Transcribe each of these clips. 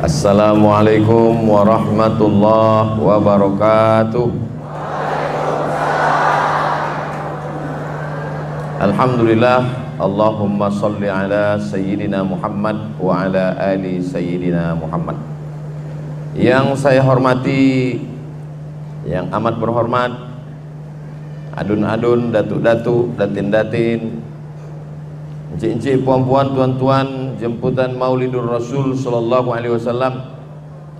Assalamualaikum warahmatullahi wabarakatuh. Alhamdulillah, Allahumma salli ala Sayyidina Muhammad wa ala ali Sayyidina Muhammad. Yang saya hormati, yang amat berhormat, adun-adun, datuk-datuk, datin-datin, encik-encik, puan-puan, tuan-tuan, jemputan Maulidur Rasul sallallahu alaihi wasallam,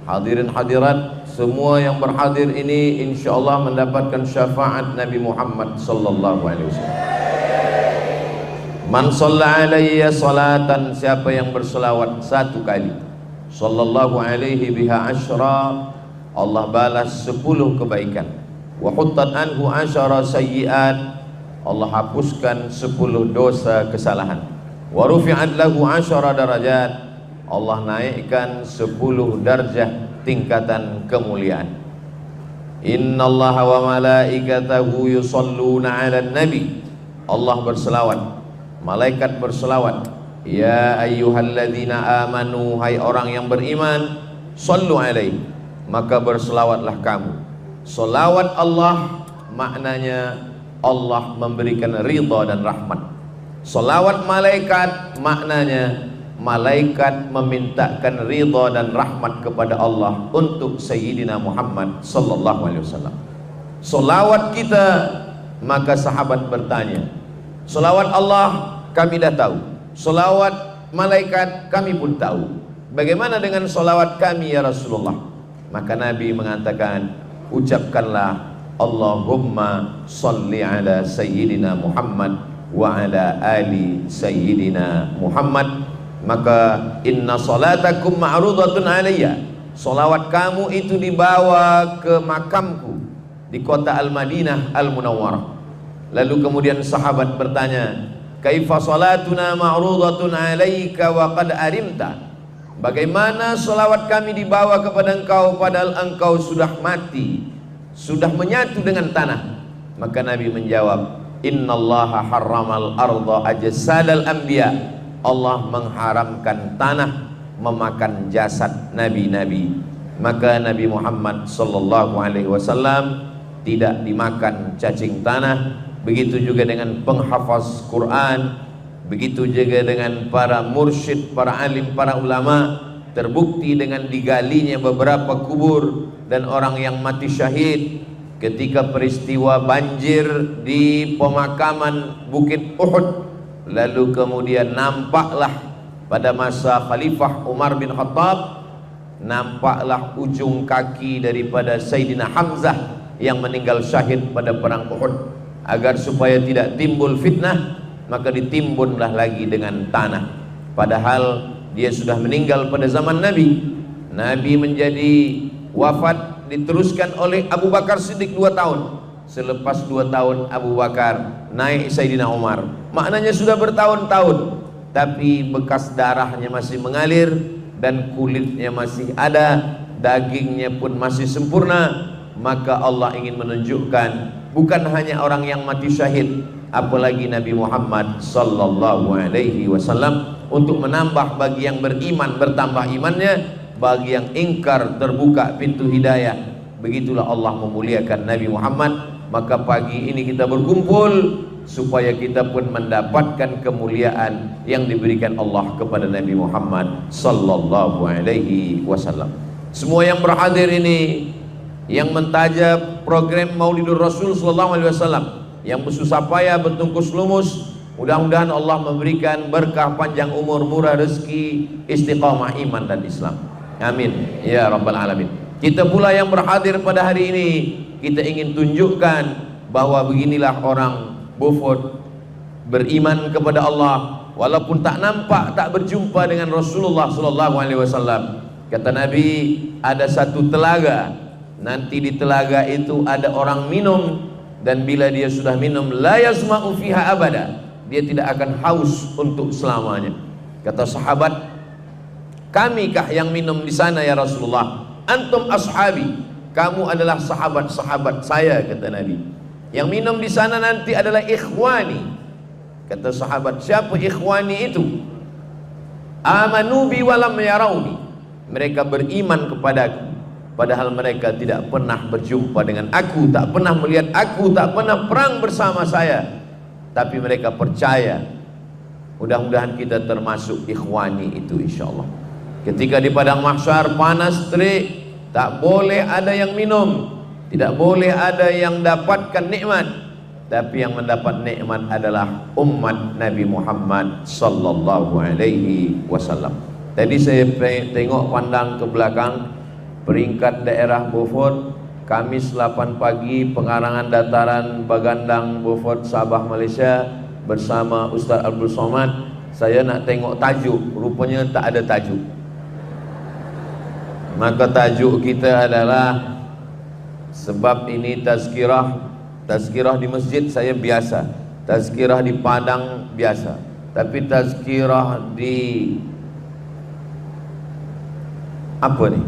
hadirin hadirat, semua yang berhadir ini insyaallah mendapatkan syafaat Nabi Muhammad sallallahu alaihi wasallam. Man shalla alayya salatan, siapa yang berselawat satu kali, sallallahu alaihi biha asyra, Allah balas 10 kebaikan. Wa huttat anhu asyara sayyi'at, Allah hapuskan 10 dosa kesalahan. Wa rufi'at lahu 10 darajat, Allah naikkan 10 darjah tingkatan kemuliaan. Innallaha wa malaikatahu yusalluna 'alan nabi, Allah berselawat, malaikat berselawat. Ya ayyuhalladzina amanu, hai orang yang beriman, sallu alaihi, maka berselawatlah kamu. Selawat Allah maknanya Allah memberikan ridha dan rahmat. Selawat malaikat maknanya malaikat memintakan ridha dan rahmat kepada Allah untuk Sayyidina Muhammad sallallahu alaihi wasallam. Selawat kita, maka sahabat bertanya, selawat Allah kami dah tahu, selawat malaikat kami pun tahu, bagaimana dengan selawat kami ya Rasulullah? Maka Nabi mengatakan, ucapkanlah Allahumma salli ala Sayyidina Muhammad wa ala ali Sayyidina Muhammad. Maka inna salatakum ma'rudatun alayya, salawat kamu itu dibawa ke makamku di kota Al-Madinah Al-Munawwarah. Lalu kemudian sahabat bertanya, kaifa salatuna ma'rudatun alayka wa qad arimta, bagaimana salawat kami dibawa kepada engkau padahal engkau sudah mati, sudah menyatu dengan tanah? Maka Nabi menjawab, innallaha harramal arda ajsadal anbiya, Allah mengharamkan tanah memakan jasad nabi-nabi. Maka Nabi Muhammad sallallahu alaihi wasallam tidak dimakan cacing tanah. Begitu juga dengan penghafaz Quran, begitu juga dengan para mursyid, para alim, para ulama. Terbukti dengan digalinya beberapa kubur dan orang yang mati syahid ketika peristiwa banjir di pemakaman Bukit Uhud. Lalu kemudian nampaklah pada masa Khalifah Umar bin Khattab, nampaklah ujung kaki daripada Sayyidina Hamzah yang meninggal syahid pada perang Uhud. Agar supaya tidak timbul fitnah, maka ditimbunlah lagi dengan tanah, padahal dia sudah meninggal pada zaman Nabi. Nabi menjadi wafat diteruskan oleh Abu Bakar Siddiq 2 tahun. Selepas 2 tahun Abu Bakar, naik Sayyidina Umar. Maknanya sudah bertahun-tahun, tapi bekas darahnya masih mengalir dan kulitnya masih ada, dagingnya pun masih sempurna. Maka Allah ingin menunjukkan bukan hanya orang yang mati syahid, apalagi Nabi Muhammad sallallahu alaihi wasallam, untuk menambah bagi yang beriman bertambah imannya, bagi yang ingkar terbuka pintu hidayah. Begitulah Allah memuliakan Nabi Muhammad. Maka pagi ini kita berkumpul supaya kita pun mendapatkan kemuliaan yang diberikan Allah kepada Nabi Muhammad sallallahu alaihi wasallam. Semua yang berhadir ini, yang mentajab program Maulidur Rasul sallallahu alaihi wasallam, yang bersusah payah bertungkus lumus, mudah-mudahan Allah memberikan berkah panjang umur, murah rezeki, istiqamah iman dan Islam. Amin ya rabbal alamin. Kita pula yang berhadir pada hari ini, kita ingin tunjukkan bahwa beginilah orang Beaufort beriman kepada Allah walaupun tak nampak, tak berjumpa dengan Rasulullah sallallahu alaihi wasallam. Kata Nabi, ada satu telaga, nanti di telaga itu ada orang minum, dan bila dia sudah minum, la yazma'u fiha abada, dia tidak akan haus untuk selamanya. Kata sahabat, kamikah yang minum di sana ya Rasulullah? Antum ashabi, kamu adalah sahabat-sahabat saya, kata Nabi. Yang minum di sana nanti adalah ikhwani. Kata sahabat, siapa ikhwani itu? Amanu bi walam yarawni, mereka beriman kepadaku, padahal mereka tidak pernah berjumpa dengan aku, tak pernah melihat aku, tak pernah perang bersama saya, tapi mereka percaya. Mudah-mudahan kita termasuk ikhwani itu insyaallah. Ketika di padang mahsyar panas terik, tak boleh ada yang minum, tidak boleh ada yang dapatkan nikmat, tapi yang mendapat nikmat adalah umat Nabi Muhammad sallallahu alaihi wasallam. Tadi saya tengok pandang ke belakang, peringkat daerah Beaufort, Kamis 8 pagi, pengarangan dataran Bagandang Beaufort, Sabah, Malaysia, bersama Ustaz Abdul Somad. Saya nak tengok tajuk, rupanya tak ada tajuk. Maka tajuk kita adalah, sebab ini tazkirah. Tazkirah di masjid saya biasa, tazkirah di Padang biasa, tapi tazkirah di apa ni?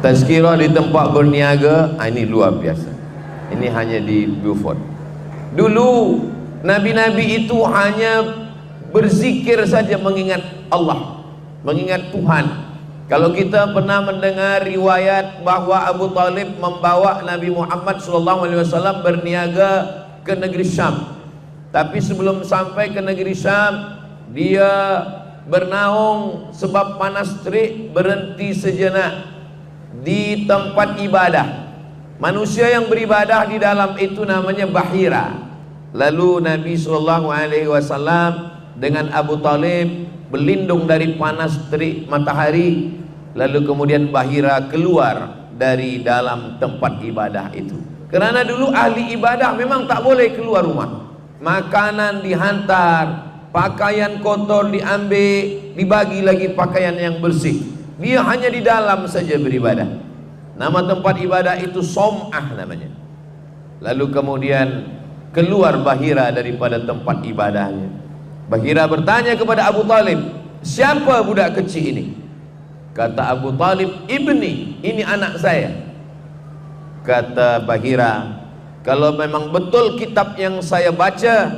Tazkirah di tempat berniaga, ini luar biasa. Ini hanya di Beaufort. Dulu nabi-nabi itu hanya berzikir saja, mengingat Allah, mengingat Tuhan. Kalau kita pernah mendengar riwayat bahwa Abu Talib membawa Nabi Muhammad SAW berniaga ke negeri Syam, tapi sebelum sampai ke negeri Syam, dia bernaung sebab panas terik, berhenti sejenak di tempat ibadah. Manusia yang beribadah di dalam itu namanya Bahira. Lalu Nabi SAW dengan Abu Talib berlindung dari panas terik matahari, lalu kemudian Bahira keluar dari dalam tempat ibadah itu. Karena dulu ahli ibadah memang tak boleh keluar rumah, makanan dihantar, pakaian kotor diambil, dibagi lagi pakaian yang bersih. Dia hanya di dalam saja beribadah. Nama tempat ibadah itu Som'ah namanya. Lalu kemudian keluar Bahira daripada tempat ibadahnya. Bahira bertanya kepada Abu Talib, siapa budak kecil ini? Kata Abu Talib, ibni, ini anak saya. Kata Bahira, kalau memang betul kitab yang saya baca,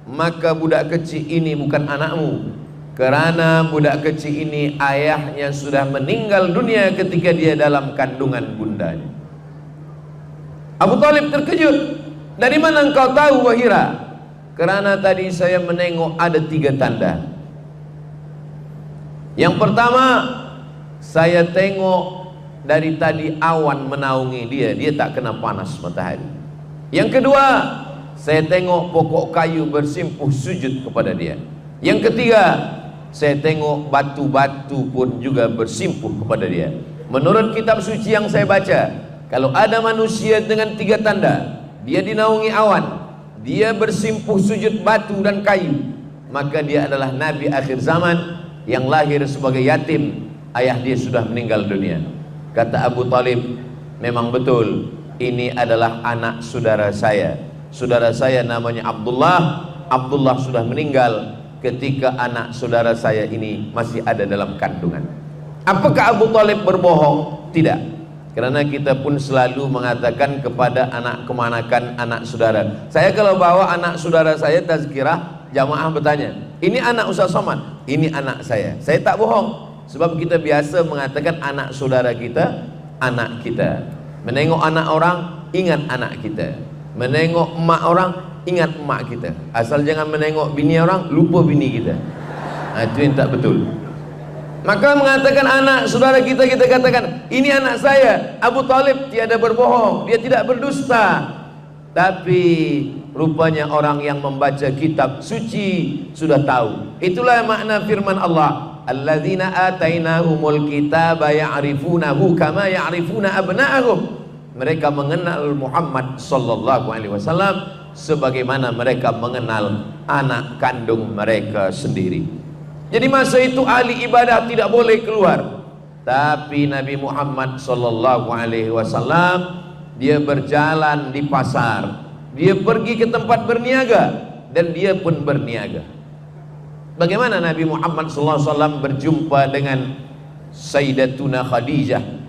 maka budak kecil ini bukan anakmu, karena budak kecil ini ayahnya sudah meninggal dunia ketika dia dalam kandungan bundanya. Abu Talib terkejut. Dari mana engkau tahu Bahira? Karena tadi saya menengok ada 3 tanda. Yang pertama, saya tengok dari tadi awan menaungi dia, dia tak kena panas matahari. Yang kedua, saya tengok pokok kayu bersimpuh sujud kepada dia. Yang ketiga, saya tengok batu-batu pun juga bersimpuh kepada dia. Menurut kitab suci yang saya baca, kalau ada manusia dengan 3 tanda, dia dinaungi awan, dia bersimpuh sujud batu dan kayu, maka dia adalah Nabi akhir zaman yang lahir sebagai yatim, ayah dia sudah meninggal dunia. Kata Abu Talib, memang betul, ini adalah anak saudara saya. Saudara saya namanya Abdullah. Abdullah sudah meninggal ketika anak saudara saya ini masih ada dalam kandungan. Apakah Abu Talib berbohong? Tidak. Karena kita pun selalu mengatakan kepada anak kemanakan anak saudara. Saya kalau bawa anak saudara saya tazkirah, jamaah bertanya, ini anak Ustaz Somad? Ini anak saya. Saya tak bohong, sebab kita biasa mengatakan anak saudara kita, anak kita. Menengok anak orang, ingat anak kita. Menengok emak orang, ingat emak kita. Asal jangan menengok bini orang, lupa bini kita. Itu yang tak betul. Maka mengatakan anak saudara kita, kita katakan ini anak saya. Abu Talib tiada berbohong, dia tidak berdusta. Tapi rupanya orang yang membaca kitab suci sudah tahu. Itulah makna firman Allah, alladzina atainahumul kitaba ya'rifunahu kama ya'rifuna abna'ahum. Mereka mengenal Muhammad sallallahu alaihi wasallam sebagaimana mereka mengenal anak kandung mereka sendiri. Jadi masa itu ahli ibadah tidak boleh keluar, tapi Nabi Muhammad sallallahu alaihi wasallam dia berjalan di pasar, dia pergi ke tempat berniaga, dan dia pun berniaga. Bagaimana Nabi Muhammad sallallahu alaihi wasallam berjumpa dengan Sayyidatuna Khadijah?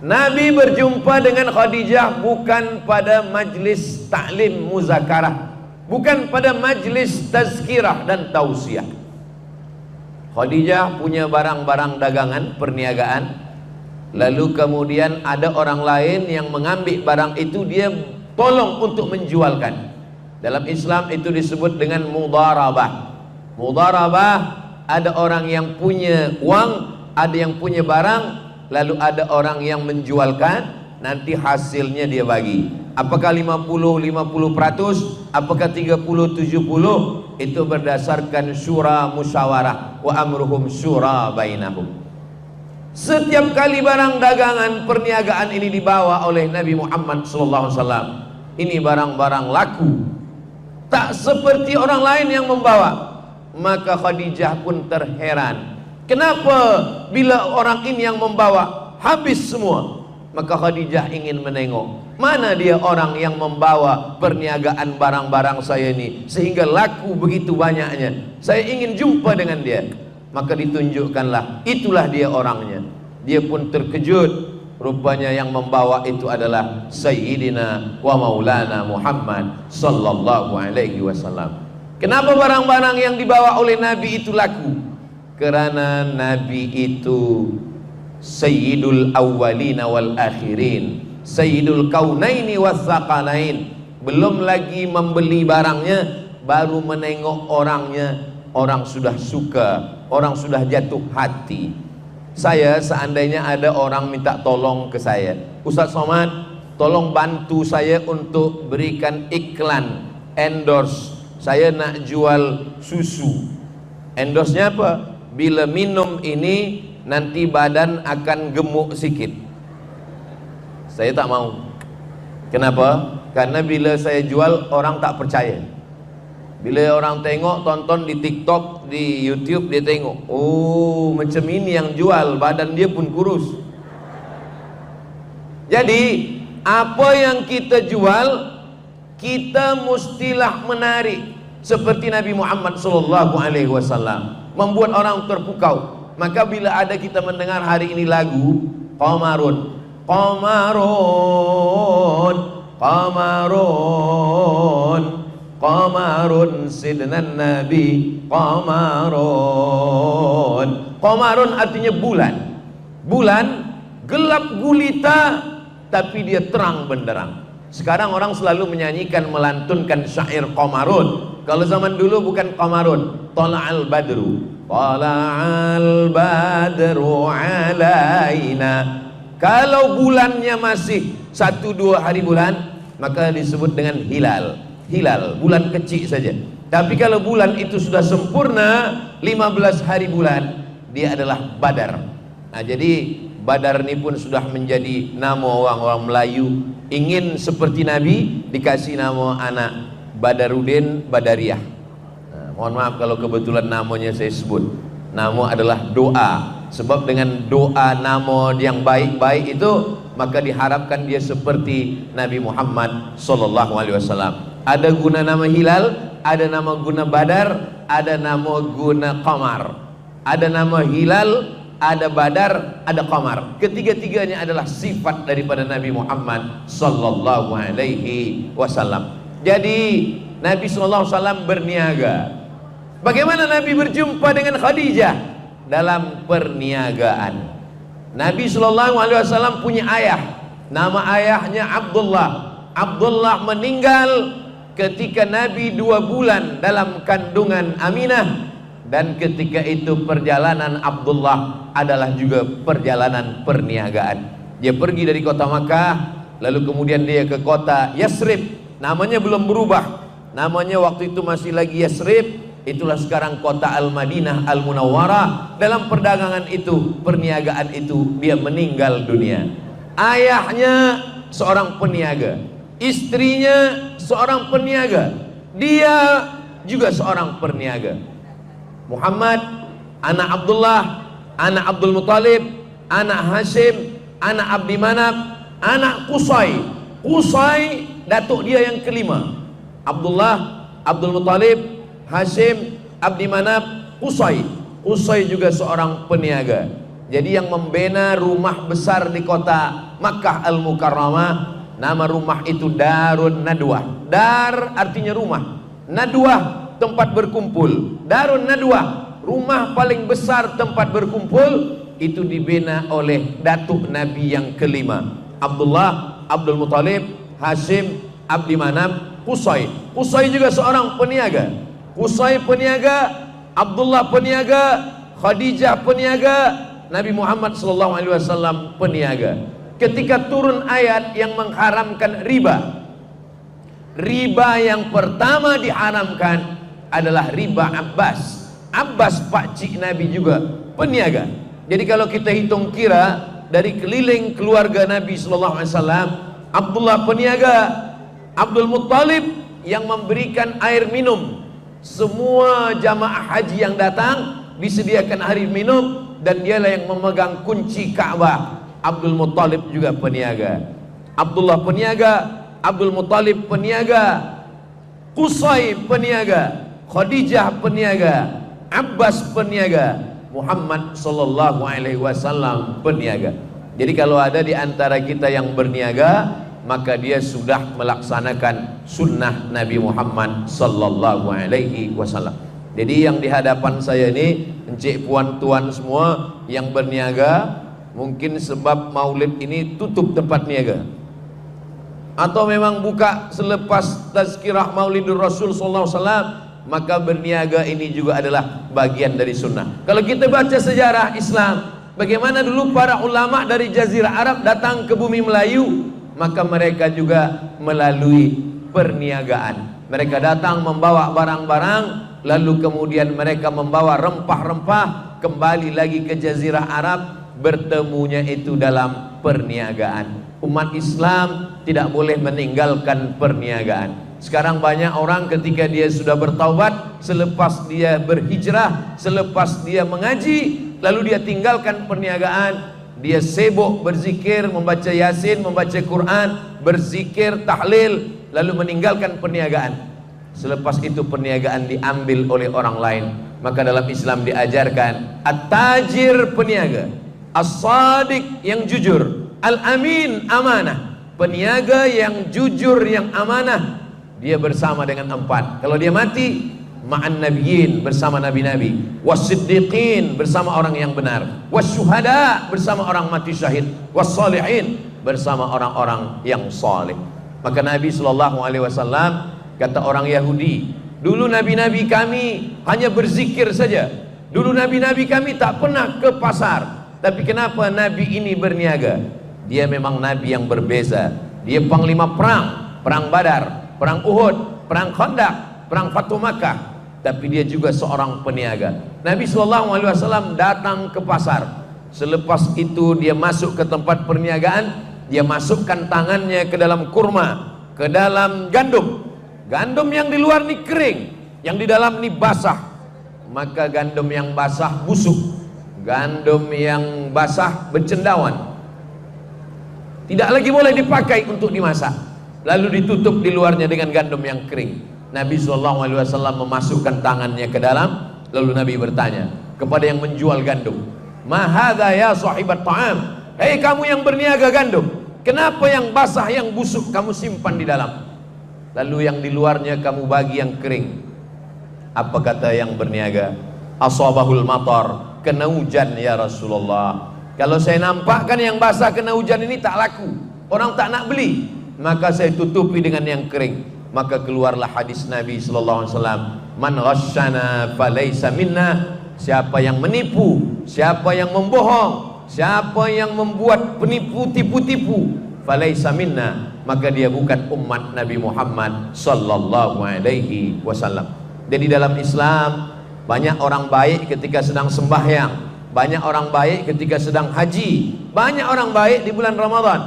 Nabi berjumpa dengan Khadijah bukan pada majlis ta'lim muzakarah, bukan pada majlis tazkirah dan tausiah. Khadijah punya barang-barang dagangan, perniagaan. Lalu kemudian ada orang lain yang mengambil barang itu, dia tolong untuk menjualkan. Dalam Islam itu disebut dengan mudharabah. Mudharabah, ada orang yang punya uang, ada yang punya barang, lalu ada orang yang menjualkan, nanti hasilnya dia bagi. Apakah 50-50%, apakah 30-70, itu berdasarkan syura musyawarah, wa amruhum syura bainahum. Setiap kali barang dagangan perniagaan ini dibawa oleh Nabi Muhammad SAW, ini barang-barang laku, tak seperti orang lain yang membawa. Maka Khadijah pun terheran, kenapa bila orang ini yang membawa habis semua? Maka Khadijah ingin menengok, mana dia orang yang membawa perniagaan barang-barang saya ini sehingga laku begitu banyaknya. Saya ingin jumpa dengan dia. Maka ditunjukkanlah, itulah dia orangnya. Dia pun terkejut, rupanya yang membawa itu adalah Sayyidina wa Maulana Muhammad sallallahu alaihi wasallam. Kenapa barang-barang yang dibawa oleh Nabi itu laku? Karena Nabi itu Sayyidul awwalina wal akhirin, Sayyidul kaunaini was saqalain. Belum lagi membeli barangnya, baru menengok orangnya, orang sudah suka, orang sudah jatuh hati. Saya seandainya ada orang minta tolong ke saya, Ustaz Somad, tolong bantu saya untuk berikan iklan, endorse, saya nak jual susu. Endorse-nya apa? Bila minum ini nanti badan akan gemuk sikit. Saya tak mau. Kenapa? Karena bila saya jual, orang tak percaya. Bila orang tengok, tonton di TikTok, di YouTube, dia tengok, oh macam ini yang jual, badan dia pun kurus. Jadi apa yang kita jual, kita mestilah menarik seperti Nabi Muhammad SAW, membuat orang terpukau. Maka bila ada kita mendengar hari ini lagu Qamarun, Qamarun, Qamarun, Qamarun sidnan Nabi, Qamarun. Qamarun artinya bulan. Bulan gelap gulita tapi dia terang benderang. Sekarang orang selalu menyanyikan, melantunkan syair Qamarun. Kalau zaman dulu bukan Qamarun, Tala'al Badru, Tala'al Badru alaina. Kalau bulannya masih 1-2 hari bulan, maka disebut dengan hilal. Hilal, bulan kecil saja. Tapi kalau bulan itu sudah sempurna 15 hari bulan, dia adalah Badar. Nah, jadi Badar ini pun sudah menjadi nama orang-orang Melayu. Ingin seperti Nabi, dikasih nama anak Badarudin Badariyah. Nah, mohon maaf kalau kebetulan namanya saya sebut. Nama adalah doa. Sebab dengan doa nama yang baik-baik itu, maka diharapkan dia seperti Nabi Muhammad SAW. Ada guna nama hilal, ada nama guna badar, ada nama guna qamar. Ada nama hilal, ada badar, ada qamar. Ketiga-tiganya adalah sifat daripada Nabi Muhammad SAW. Jadi Nabi SAW berniaga. Bagaimana Nabi berjumpa dengan Khadijah? Dalam perniagaan. Nabi SAW punya ayah, nama ayahnya Abdullah. Abdullah meninggal ketika Nabi 2 bulan dalam kandungan Aminah. Dan ketika itu perjalanan Abdullah adalah juga perjalanan perniagaan. Dia pergi dari kota Makkah, lalu kemudian dia ke kota Yasrib. Namanya belum berubah, namanya waktu itu masih lagi Yasrib. Itulah sekarang kota Al-Madinah Al-Munawwarah. Dalam perdagangan itu, perniagaan itu, dia meninggal dunia. Ayahnya seorang peniaga, istrinya seorang peniaga, dia juga seorang perniaga. Muhammad, anak Abdullah, anak Abdul Muttalib, anak Hashim, anak Abdi Manaf, anak Qusay. Qusay datuk dia yang kelima. Abdullah, Abdul Muttalib, Hashim, Abdi Manaf, Qusay. Qusay juga seorang peniaga. Jadi yang membina rumah besar di kota Makkah Al-Mukarramah, nama rumah itu Darun Nadwah. Dar artinya rumah, Nadwah tempat berkumpul. Darun Nadwah rumah paling besar tempat berkumpul itu dibina oleh datuk Nabi yang kelima, Abdullah, Abdul Muthalib, Hashim, Abdi Manaf, Qusay. Qusay juga seorang peniaga. Qusay peniaga, Abdullah peniaga, Khadijah peniaga, Nabi Muhammad SAW peniaga. Ketika turun ayat yang mengharamkan riba, riba yang pertama diharamkan adalah riba Abbas. Abbas pakcik Nabi juga peniaga. Jadi kalau kita hitung kira dari keliling keluarga Nabi SAW, Abdullah peniaga, Abdul Muttalib yang memberikan air minum. Semua jamaah haji yang datang disediakan air minum, dan dialah yang memegang kunci Ka'bah. Abdul Muttalib juga peniaga. Abdullah peniaga, Abdul Muttalib peniaga, Qusay peniaga, Khadijah peniaga, Abbas peniaga, Muhammad sallallahu alaihi wasallam peniaga. Jadi kalau ada di antara kita yang berniaga, maka dia sudah melaksanakan sunnah Nabi Muhammad sallallahu alaihi wasallam. Jadi yang di hadapan saya ini, encik puan tuan semua yang berniaga, mungkin sebab maulid ini tutup tempat niaga, atau memang buka selepas tazkirah Maulidur Rasul sallallahu alaihi wasallam, maka berniaga ini juga adalah bagian dari sunnah. Kalau kita baca sejarah Islam, bagaimana dulu para ulama dari Jazirah Arab datang ke bumi Melayu, maka mereka juga melalui perniagaan. Mereka datang membawa barang-barang, lalu kemudian mereka membawa rempah-rempah kembali lagi ke Jazirah Arab, bertemunya itu dalam perniagaan. Umat Islam tidak boleh meninggalkan perniagaan. Sekarang banyak orang ketika dia sudah bertaubat, selepas dia berhijrah, selepas dia mengaji, lalu dia tinggalkan perniagaan, dia sibuk berzikir, membaca Yasin, membaca Quran, berzikir, tahlil, lalu meninggalkan perniagaan. Selepas itu perniagaan diambil oleh orang lain. Maka dalam Islam diajarkan at-tajir peniaga, as-sadiq yang jujur, al-amin amanah. Peniaga yang jujur, yang amanah, dia bersama dengan empat. Kalau dia mati, ma'an nabiyyin, bersama nabi-nabi, was-siddiqin, bersama orang yang benar, was-syuhada, bersama orang mati syahid, was-salihin, bersama orang-orang yang saleh. Maka Nabi SAW, kata orang Yahudi, dulu nabi-nabi kami hanya berzikir saja, dulu nabi-nabi kami tak pernah ke pasar, tapi kenapa nabi ini berniaga? Dia memang nabi yang berbeza. Dia panglima perang, perang Badar, perang Uhud, perang Khandaq, perang Fatu Makkah, tapi dia juga seorang peniaga. Nabi SAW datang ke pasar. Selepas itu dia masuk ke tempat perniagaan, dia masukkan tangannya ke dalam kurma, ke dalam gandum. Gandum yang di luar ini kering, yang di dalam ini basah. Maka gandum yang basah busuk, gandum yang basah bercendawan, tidak lagi boleh dipakai untuk dimasak. Lalu ditutup di luarnya dengan gandum yang kering. Nabi SAW memasukkan tangannya ke dalam, lalu Nabi bertanya kepada yang menjual gandum, "Ma hadza ya sahibat ta'am?" Hei kamu yang berniaga gandum, kenapa yang basah, yang busuk kamu simpan di dalam, lalu yang di luarnya kamu bagi yang kering? Apa kata yang berniaga? Asabahul matar, kena hujan ya Rasulullah. Kalau saya nampakkan yang basah kena hujan ini tak laku, orang tak nak beli, maka saya tutupi dengan yang kering. Maka keluarlah hadis Nabi SAW, man ghasyana falaysa minna. Siapa yang menipu, siapa yang membohong, siapa yang membuat penipu, tipu-tipu, falaysa minna, maka dia bukan umat Nabi Muhammad sallallahu alaihi wasallam. Jadi dalam Islam banyak orang baik ketika sedang sembahyang, banyak orang baik ketika sedang haji, banyak orang baik di bulan Ramadan,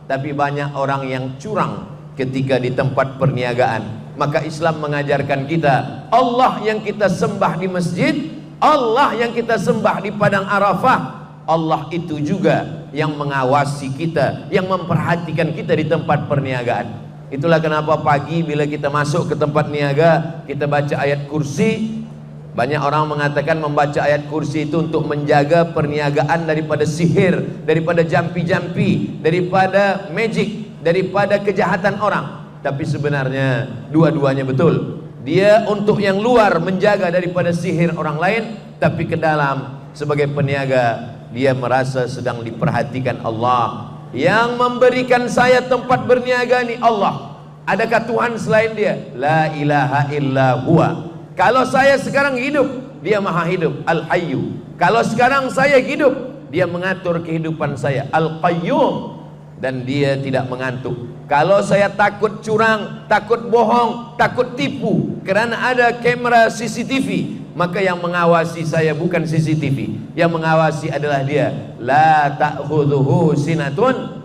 tapi banyak orang yang curang ketika di tempat perniagaan. Maka Islam mengajarkan kita, Allah yang kita sembah di masjid, Allah yang kita sembah di padang Arafah, Allah itu juga yang mengawasi kita, yang memperhatikan kita di tempat perniagaan. Itulah kenapa pagi bila kita masuk ke tempat niaga, kita baca ayat kursi. Banyak orang mengatakan membaca ayat kursi itu untuk menjaga perniagaan daripada sihir, daripada jampi-jampi, daripada magic, daripada kejahatan orang. Tapi sebenarnya dua-duanya betul. Dia untuk yang luar menjaga daripada sihir orang lain, tapi ke dalam sebagai peniaga dia merasa sedang diperhatikan Allah. Yang memberikan saya tempat berniaga ini Allah. Adakah Tuhan selain dia? La ilaha illa huwa. Kalau saya sekarang hidup, dia maha hidup, Al-Hayyu. Kalau sekarang saya hidup, dia mengatur kehidupan saya, Al-Qayyum. Dan dia tidak mengantuk. Kalau saya takut curang, takut bohong, takut tipu karena ada kamera CCTV, maka yang mengawasi saya bukan CCTV, yang mengawasi adalah dia. La ta'khudhuhu sinatun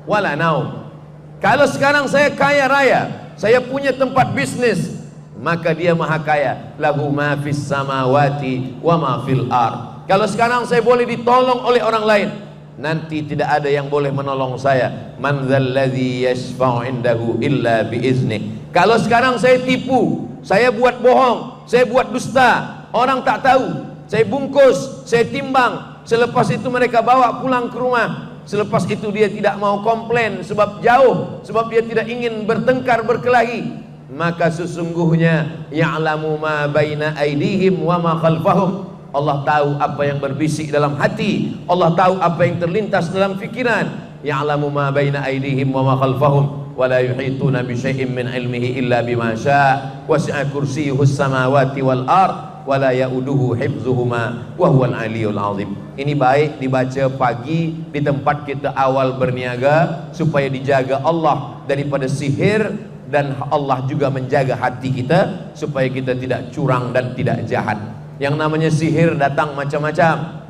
wala naum. Kalau sekarang saya kaya raya, saya punya tempat bisnis, maka dia maha kaya. Lahu ma fis samawati wa ma fil ard. Kalau sekarang saya boleh ditolong oleh orang lain, nanti tidak ada yang boleh menolong saya. Man dzalladzi yashfa'u indahu illa biiznih. Kalau sekarang saya tipu, saya buat bohong, saya buat dusta, orang tak tahu, saya bungkus, saya timbang, selepas itu mereka bawa pulang ke rumah, selepas itu dia tidak mau komplain sebab jauh, sebab dia tidak ingin bertengkar berkelahi, maka sesungguhnya ya'lamu ma baina aydihim wa ma khalfahum. Allah tahu apa yang berbisik dalam hati, Allah tahu apa yang terlintas dalam fikiran. Ya'lamu ma baina aydihim wa ma khalfahum wa la yuhituna bi syai'in min ilmihi illa bima syaa' wasi'a kursiyyuhus samawati wal ard wa la ya'uduhu hifdzuhuma wa huwal aliyyul azim. Ini baik dibaca pagi di tempat kita awal berniaga supaya dijaga Allah daripada sihir, dan Allah juga menjaga hati kita supaya kita tidak curang dan tidak jahat. Yang namanya sihir datang macam-macam.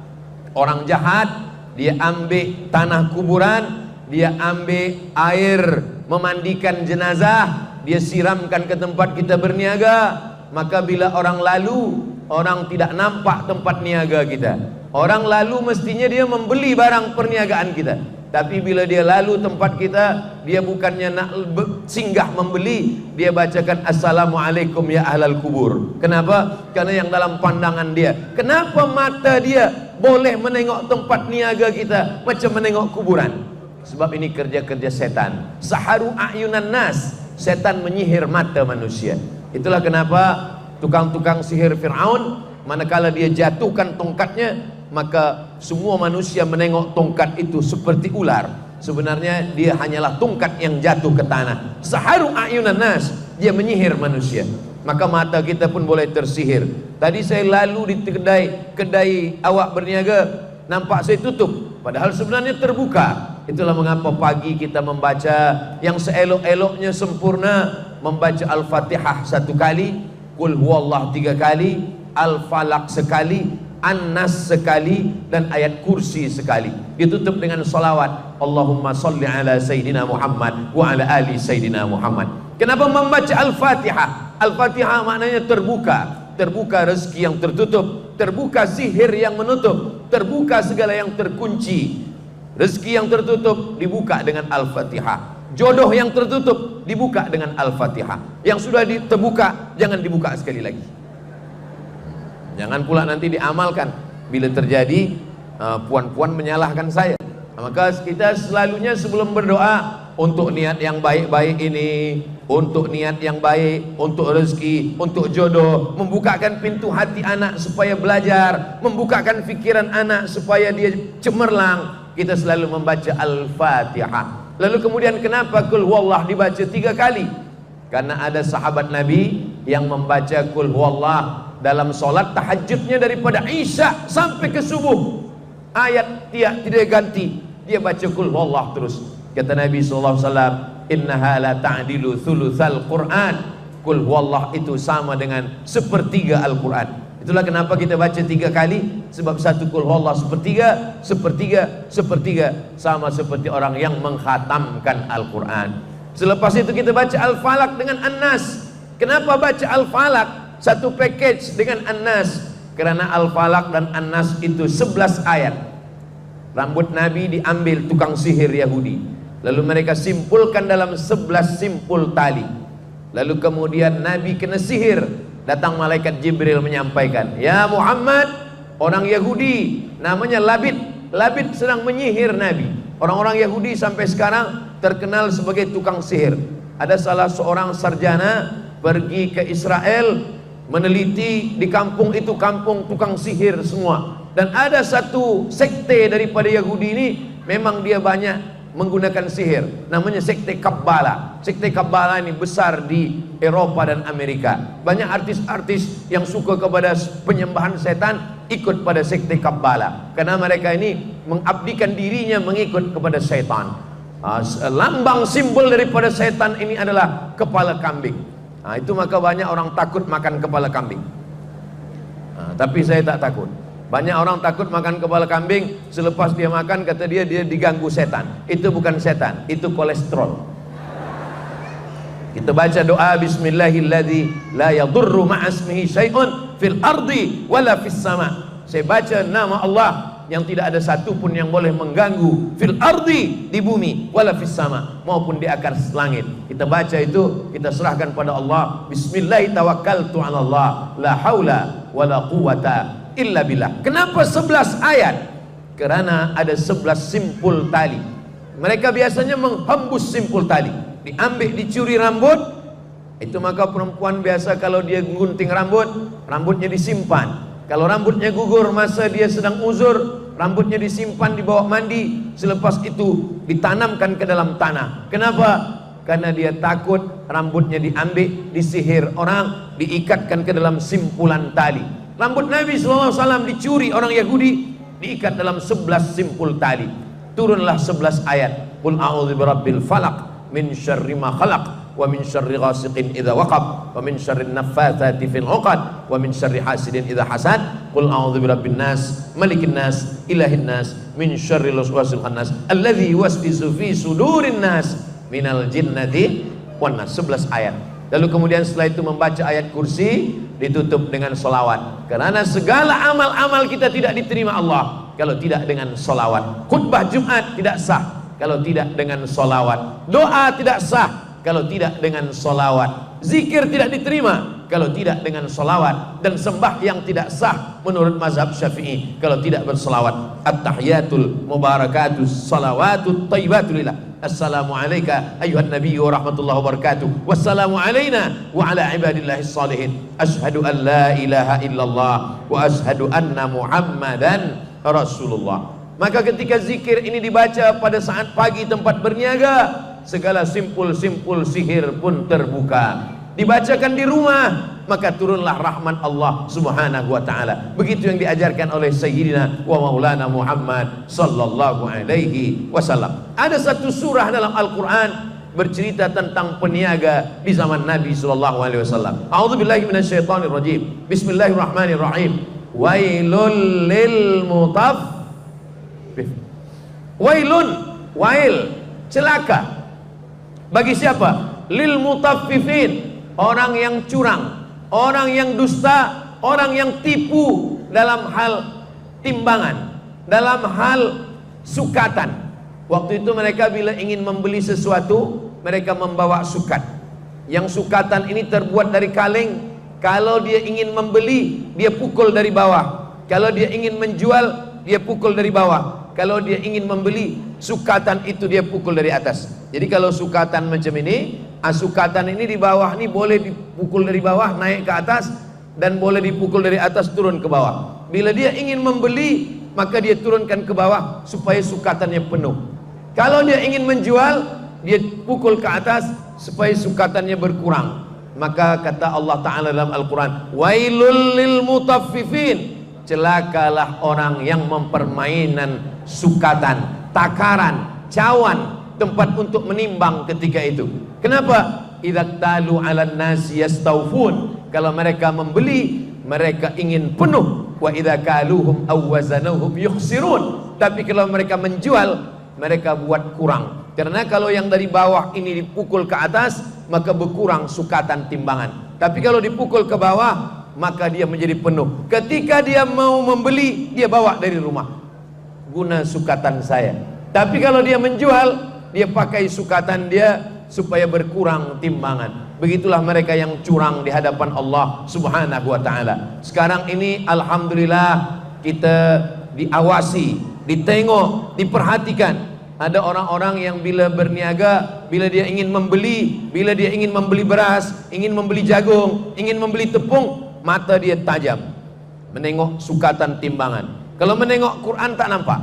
Orang jahat, dia ambil tanah kuburan, dia ambil air memandikan jenazah, dia siramkan ke tempat kita berniaga. Maka bila orang lalu, orang tidak nampak tempat niaga kita. Orang lalu mestinya dia membeli barang perniagaan kita, tapi bila dia lalu tempat kita, dia bukannya nak singgah membeli, dia bacakan assalamualaikum ya ahlal kubur. Kenapa? Karena yang dalam pandangan dia. Kenapa mata dia boleh menengok tempat niaga kita macam menengok kuburan? Sebab ini kerja-kerja setan. Saharu a'yunan nas, setan menyihir mata manusia. Itulah kenapa tukang-tukang sihir Fir'aun, manakala dia jatuhkan tongkatnya, maka semua manusia menengok tongkat itu seperti ular. Sebenarnya dia hanyalah tongkat yang jatuh ke tanah. Saharu a'yunan nas, dia menyihir manusia. Maka mata kita pun boleh tersihir. Tadi saya lalu di kedai awak berniaga, nampak saya tutup, padahal sebenarnya terbuka. Itulah mengapa pagi kita membaca yang seelok-eloknya sempurna, membaca Al-Fatihah 1 kali, Qul huwallah 3 kali, Al-Falaq sekali, An-Nas sekali, dan ayat kursi sekali. Ditutup dengan salawat, Allahumma salli ala Sayyidina Muhammad wa ala ali Sayyidina Muhammad. Kenapa membaca Al-Fatihah? Al-Fatihah maknanya terbuka. Terbuka rezeki yang tertutup, terbuka sihir yang menutup, terbuka segala yang terkunci. Rezeki yang tertutup dibuka dengan Al-Fatihah. Jodoh yang tertutup dibuka dengan Al-Fatihah. Yang sudah terbuka jangan dibuka sekali lagi. Jangan pula nanti diamalkan. Bila terjadi puan-puan menyalahkan saya. Maka kita selalunya sebelum berdoa untuk niat yang baik-baik ini, untuk niat yang baik, untuk rezeki, untuk jodoh, membukakan pintu hati anak supaya belajar, membukakan fikiran anak supaya dia cemerlang, kita selalu membaca Al-Fatihah. Lalu kemudian kenapa Qul huwallah dibaca 3 kali? Karena ada sahabat Nabi yang membaca Qul huwallah dalam solat tahajudnya daripada Isya sampai ke subuh. Ayat tidak ganti, dia baca Qul huwallah terus. Kata Nabi SAW, innaha la ta'dilu thuluthal Qur'an. Qul huwallah itu sama dengan 1/3 Al-Quran. Itulah kenapa kita baca 3 kali. Sebab 1 Qul huwallah 1/3, 1/3, 1/3, sama seperti orang yang mengkhatamkan Al-Quran. Selepas itu kita baca Al-Falaq dengan An-Nas. Kenapa baca Al-Falaq satu package dengan An-Nas? Karena Al-Falaq dan An-Nas itu 11 ayat. Rambut Nabi diambil tukang sihir Yahudi, lalu mereka simpulkan dalam 11 simpul tali. Lalu kemudian Nabi kena sihir. Datang malaikat Jibril menyampaikan, ya Muhammad, orang Yahudi namanya Labid. Labid sedang menyihir Nabi. Orang-orang Yahudi sampai sekarang terkenal sebagai tukang sihir. Ada salah seorang sarjana pergi ke Israel, meneliti di kampung itu kampung tukang sihir semua. Dan ada satu sekte daripada Yahudi ini, memang dia banyak menggunakan sihir, namanya sekte Kabbala. Sekte Kabbala ini besar di Eropa dan Amerika. Banyak artis-artis yang suka kepada penyembahan setan ikut pada sekte Kabbala, karena mereka ini mengabdikan dirinya mengikut kepada setan. Lambang simbol daripada setan ini adalah kepala kambing. Itu maka banyak orang takut makan kepala kambing. Tapi saya tak takut. Banyak orang takut makan kepala kambing, selepas dia makan kata dia diganggu setan. Itu bukan setan, itu kolesterol. Kita baca doa bismillahilladzi la yadurru ma'asmihi syai'un fil ardi wala fis sama. Saya baca nama Allah yang tidak ada satu pun yang boleh mengganggu, fil ardi, di bumi, wala fis sama, maupun di atas langit. Kita baca itu, kita serahkan pada Allah. Bismillah tawakkaltu 'ala Allah, la haula wala quwata illa billah. Kenapa 11 ayat? Karena ada 11 simpul tali. Mereka biasanya menghembus simpul tali, diambil, dicuri rambut. Itu maka perempuan biasa kalau dia gunting rambut, rambutnya disimpan. Kalau rambutnya gugur masa dia sedang uzur, rambutnya disimpan di bawah mandi, selepas itu ditanamkan ke dalam tanah. Kenapa? Karena dia takut rambutnya diambil, disihir orang, diikatkan ke dalam simpulan tali. Rambut Nabi SAW dicuri orang Yahudi, diikat dalam 11 simpul tali. Turunlah 11 ayat. Qul a'udzu birabbil falaq min syarri ma khalaq wa min syarri ghasiqin idza waqab wa min syarri naffatsati fil 'uqad wa min syarri hasidin idza hasad. Qul a'udzu birabbin nas malikin nas ilahin nas min syarril waswasil khannas alladzi yuwaswisu fi sudurin nas minal jinnati wan nas. 11 ayat. Lalu kemudian setelah itu membaca ayat kursi, ditutup dengan solawat. Karena segala amal-amal kita tidak diterima Allah kalau tidak dengan solawat. Khutbah Jumat tidak sah kalau tidak dengan solawat. Doa tidak sah kalau tidak dengan solawat. Zikir tidak diterima kalau tidak dengan solawat. Dan sembahyang tidak sah menurut mazhab Syafi'i kalau tidak bersolawat. At-tahiyatul mubarakatus salawatut thayyibatu. Assalamu alayka ayuhan nabiyyu wa rahmatullahi wa barakatuh. Wassalamu alayna wa ala ibadillahis salihin. Ashhadu an la ilaha illallah wa ashhadu anna Muhammadan Rasulullah. Maka ketika zikir ini dibaca pada saat pagi tempat berniaga, segala simpul-simpul sihir pun terbuka. Dibacakan di rumah, maka turunlah rahmat Allah Subhanahu wa ta'ala. Begitu yang diajarkan oleh Sayyidina wa Maulana Muhammad sallallahu alaihi wasallam. Ada satu surah dalam Al-Quran bercerita tentang peniaga di zaman Nabi sallallahu alaihi wasallam. A'udzubillahi minasyaitonir rajim. Bismillahirrahmanirrahim. Wailul lil mutaffif. Wailun, wail, celaka. Bagi siapa? Lil mutaffifin, orang yang curang, orang yang dusta, orang yang tipu dalam hal timbangan, dalam hal sukatan. Waktu itu mereka bila ingin membeli sesuatu, mereka membawa sukat. Yang sukatan ini terbuat dari kaleng. Kalau dia ingin membeli, dia pukul dari bawah. Kalau dia ingin menjual, dia pukul dari bawah. Kalau dia ingin membeli, sukatan itu dia pukul dari atas. Jadi kalau sukatan macam ini, sukatan ini di bawah ini boleh dipukul dari bawah naik ke atas, dan boleh dipukul dari atas turun ke bawah. Bila dia ingin membeli, maka dia turunkan ke bawah supaya sukatannya penuh. Kalau dia ingin menjual, dia pukul ke atas supaya sukatannya berkurang. Maka kata Allah Ta'ala dalam Al-Quran, wailul lil mutaffifin, celakalah orang yang mempermainan sukatan, takaran, cawan, tempat untuk menimbang ketika itu. Kenapa? Idza talu 'alan nasi yastawfun, kalau mereka membeli, mereka ingin penuh. Wa idza kaluhum aw wazanuhum yukhsirun, tapi kalau mereka menjual, mereka buat kurang. Karena kalau yang dari bawah ini dipukul ke atas, maka berkurang sukatan timbangan. Tapi kalau dipukul ke bawah, maka dia menjadi penuh. Ketika dia mau membeli, dia bawa dari rumah, guna sukatan saya. Tapi kalau dia menjual, dia pakai sukatan dia supaya berkurang timbangan. Begitulah mereka yang curang di hadapan Allah Subhanahu wa ta'ala. Sekarang ini alhamdulillah kita diawasi, ditengok, diperhatikan. Ada orang-orang yang bila berniaga, bila dia ingin membeli beras, ingin membeli jagung, ingin membeli tepung, mata dia tajam, menengok sukatan timbangan. Kalau menengok Quran tak nampak,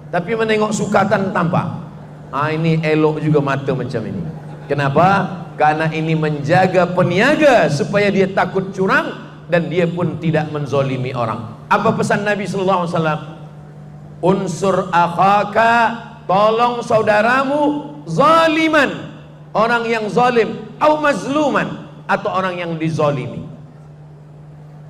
tapi menengok sukatan tampak. Ini elok juga mata macam ini. Kenapa? Karena ini menjaga peniaga supaya dia takut curang dan dia pun tidak menzolimi orang. Apa pesan Nabi sallallahu alaihi wasallam? Unsur akhaka, tolong saudaramu zaliman, orang yang zalim, au mazluman, atau orang yang dizolimi.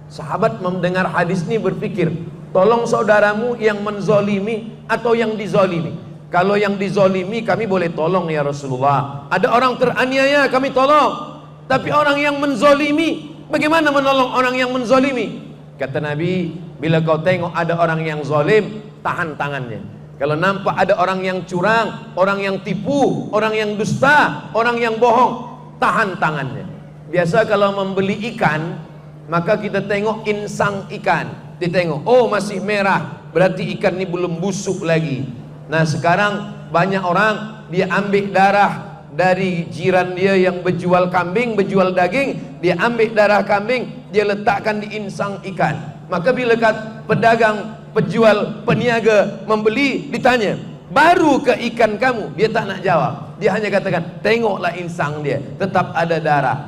Sahabat mendengar hadis ini berpikir, tolong saudaramu yang menzolimi atau yang dizolimi? Kalau yang dizolimi kami boleh tolong ya Rasulullah. Ada orang teraniaya kami tolong. Tapi orang yang menzolimi, bagaimana menolong orang yang menzolimi? Kata Nabi, bila kau tengok ada orang yang zalim, tahan tangannya. Kalau nampak ada orang yang curang, orang yang tipu, orang yang dusta, orang yang bohong, tahan tangannya. Biasa kalau membeli ikan, maka kita tengok insang ikan. Ditengok, oh masih merah, berarti ikan ini belum busuk lagi. Nah sekarang banyak orang dia ambil darah dari jiran dia yang berjual kambing, berjual daging, dia ambil darah kambing, dia letakkan di insang ikan. Maka bila pedagang, penjual, peniaga membeli, ditanya, baru ke ikan kamu? Dia tak nak jawab, dia hanya katakan, tengoklah insang dia, tetap ada darah.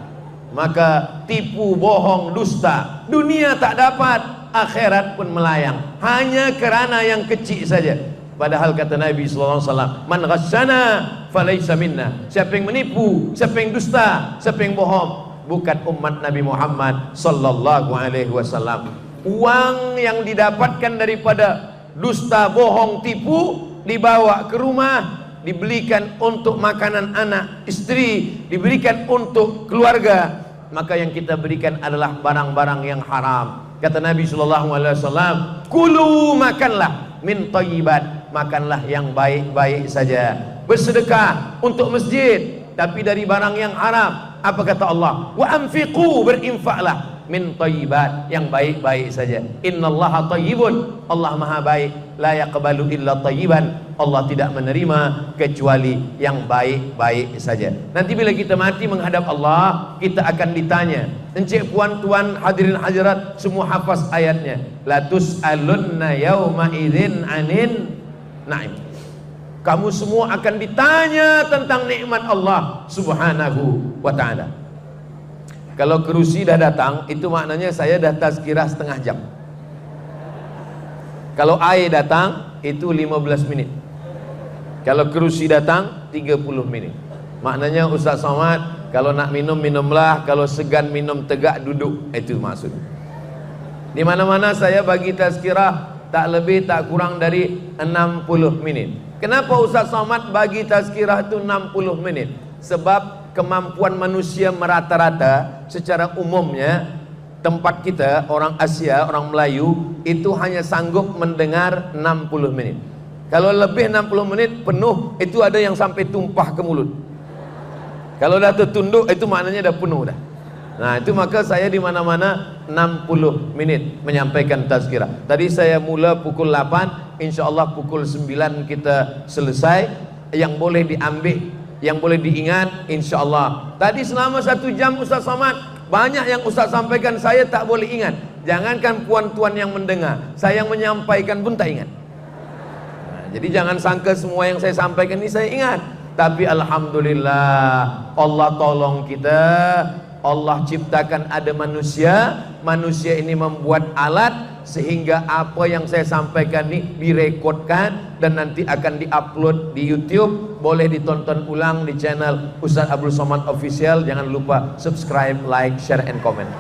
Maka tipu, bohong, dusta, dunia tak dapat, akhirat pun melayang, hanya kerana yang kecil saja. Padahal kata Nabi sallallahu alaihi wasallam, man ghasyana falaysa minna. Siapa yang menipu, siapa yang dusta, siapa yang bohong, bukan umat Nabi Muhammad sallallahu alaihi wasallam. Uang yang didapatkan daripada dusta, bohong, tipu dibawa ke rumah, dibelikan untuk makanan anak, istri, diberikan untuk keluarga, maka yang kita berikan adalah barang-barang yang haram. Kata Nabi sallallahu alaihi wasallam, kulu, makanlah, min thayyibat, makanlah yang baik-baik saja. Bersedekah untuk masjid, tapi dari barang yang haram. Apa kata Allah? Wa anfiqu, berinfaklah, min thayyibat, yang baik-baik saja. Innallaha thayyibun, Allah maha baik, la yaqbalu illa thayyiban, Allah tidak menerima kecuali yang baik-baik saja. Nanti bila kita mati menghadap Allah, kita akan ditanya. Encik, puan, tuan, hadirin hadirat, semua hafaz ayatnya. La tus'alunna yawma idzin anin na'im. Kamu semua akan ditanya tentang nikmat Allah subhanahu wa ta'ala. Kalau kerusi dah datang, itu maknanya saya dah tazkirah setengah jam. Kalau air datang, itu 15 menit. Kalau kerusi datang, 30 menit. Maknanya Ustaz Somad, kalau nak minum, minumlah. Kalau segan minum, tegak duduk. Itu maksud. Di mana-mana saya bagi tazkirah tak lebih tak kurang dari 60 menit. Kenapa Ustaz Somad bagi tazkirah itu 60 menit? Sebab kemampuan manusia merata-rata secara umumnya, tempat kita orang Asia, orang Melayu itu hanya sanggup mendengar 60 menit. Kalau lebih 60 menit penuh, itu ada yang sampai tumpah ke mulut. Kalau dah tertunduk, itu maknanya dah penuh dah. Nah itu maka saya di mana-mana 60 menit menyampaikan tazkirah. Tadi saya mula pukul 8, insya-Allah pukul 9 kita selesai. Yang boleh diambil, yang boleh diingat, insya-Allah. Tadi selama 1 jam Ustaz Somad, banyak yang Ustaz sampaikan saya tak boleh ingat. Jangankan puan-tuan yang mendengar, saya yang menyampaikan pun tak ingat. Nah, jadi jangan sangka semua yang saya sampaikan ini saya ingat. Tapi alhamdulillah, Allah tolong kita. Allah ciptakan ada manusia, manusia ini membuat alat sehingga apa yang saya sampaikan ini direkodkan dan nanti akan diupload di YouTube. Boleh ditonton ulang di channel Ustaz Abdul Somad Official. Jangan lupa subscribe, like, share, and comment.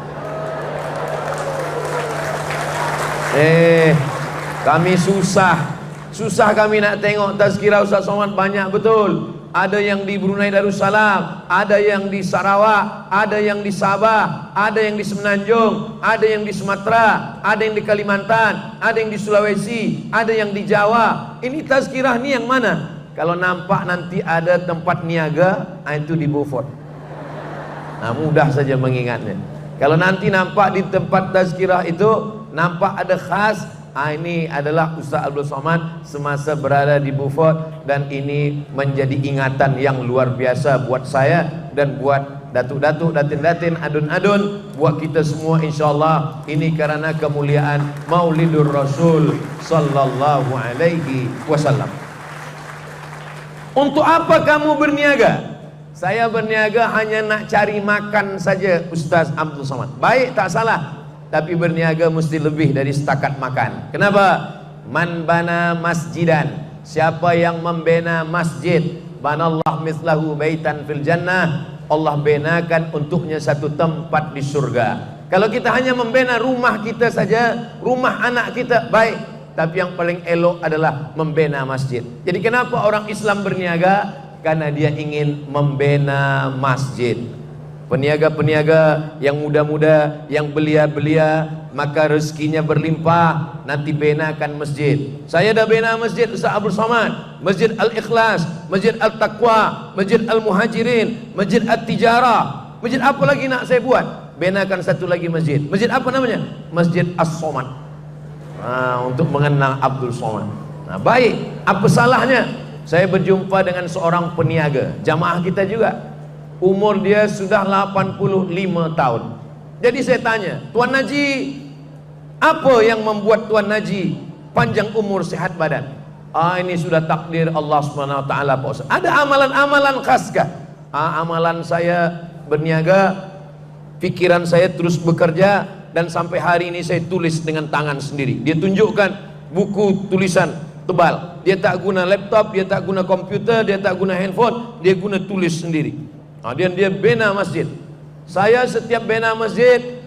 Kami susah kami nak tengok tazkirah Ustaz Somad banyak betul. Ada yang di Brunei Darussalam, ada yang di Sarawak, ada yang di Sabah, ada yang di Semenanjung, ada yang di Sumatera, ada yang di Kalimantan, ada yang di Sulawesi, ada yang di Jawa. Ini tazkirah ni yang mana? Kalau nampak nanti ada tempat niaga, itu di Beaufort. Nah, mudah saja mengingatnya. Kalau nanti nampak di tempat tazkirah itu nampak ada khas, ini adalah Ustaz Abdul Somad semasa berada di Beaufort, dan ini menjadi ingatan yang luar biasa buat saya dan buat datuk-datuk, datin-datin, adun-adun, buat kita semua insyaallah ini karena kemuliaan Maulidur Rasul sallallahu alaihi wasallam. Untuk apa kamu berniaga? Saya berniaga hanya nak cari makan saja, Ustaz Abdul Somad. Baik, tak salah, tapi berniaga mesti lebih dari setakat makan. Kenapa? Man bana masjidan, siapa yang membina masjid, banallah mislahu baitan fil jannah, Allah benakan untuknya satu tempat di surga. Kalau kita hanya membina rumah kita saja, rumah anak kita, baik, tapi yang paling elok adalah membina masjid. Jadi kenapa orang Islam berniaga? Karena dia ingin membina masjid. Peniaga-peniaga yang muda-muda, yang belia-belia, maka rezekinya berlimpah, nanti benakan masjid. Saya dah bina masjid Ustaz Abdul Somad, Masjid Al-Ikhlas, Masjid Al-Taqwa, Masjid Al-Muhajirin, Masjid At-Tijarah. Masjid apa lagi nak saya buat? Benakan satu lagi masjid. Masjid apa namanya? Masjid As-Somad. Untuk mengenang Abdul Somad. Nah, baik, apa salahnya? Saya berjumpa dengan seorang peniaga, jamaah kita juga. Umur dia sudah 85 tahun. Jadi saya tanya, Tuan Haji, apa yang membuat Tuan Haji panjang umur, sehat badan? Ini sudah takdir Allah Subhanahu wa taala, Pak Ustaz. Ada amalan-amalan khas kah? Amalan saya berniaga, pikiran saya terus bekerja, dan sampai hari ini saya tulis dengan tangan sendiri. Dia tunjukkan buku tulisan tebal. Dia tak guna laptop, dia tak guna komputer, dia tak guna handphone, dia guna tulis sendiri. Dan dia bina masjid. Saya setiap bina masjid,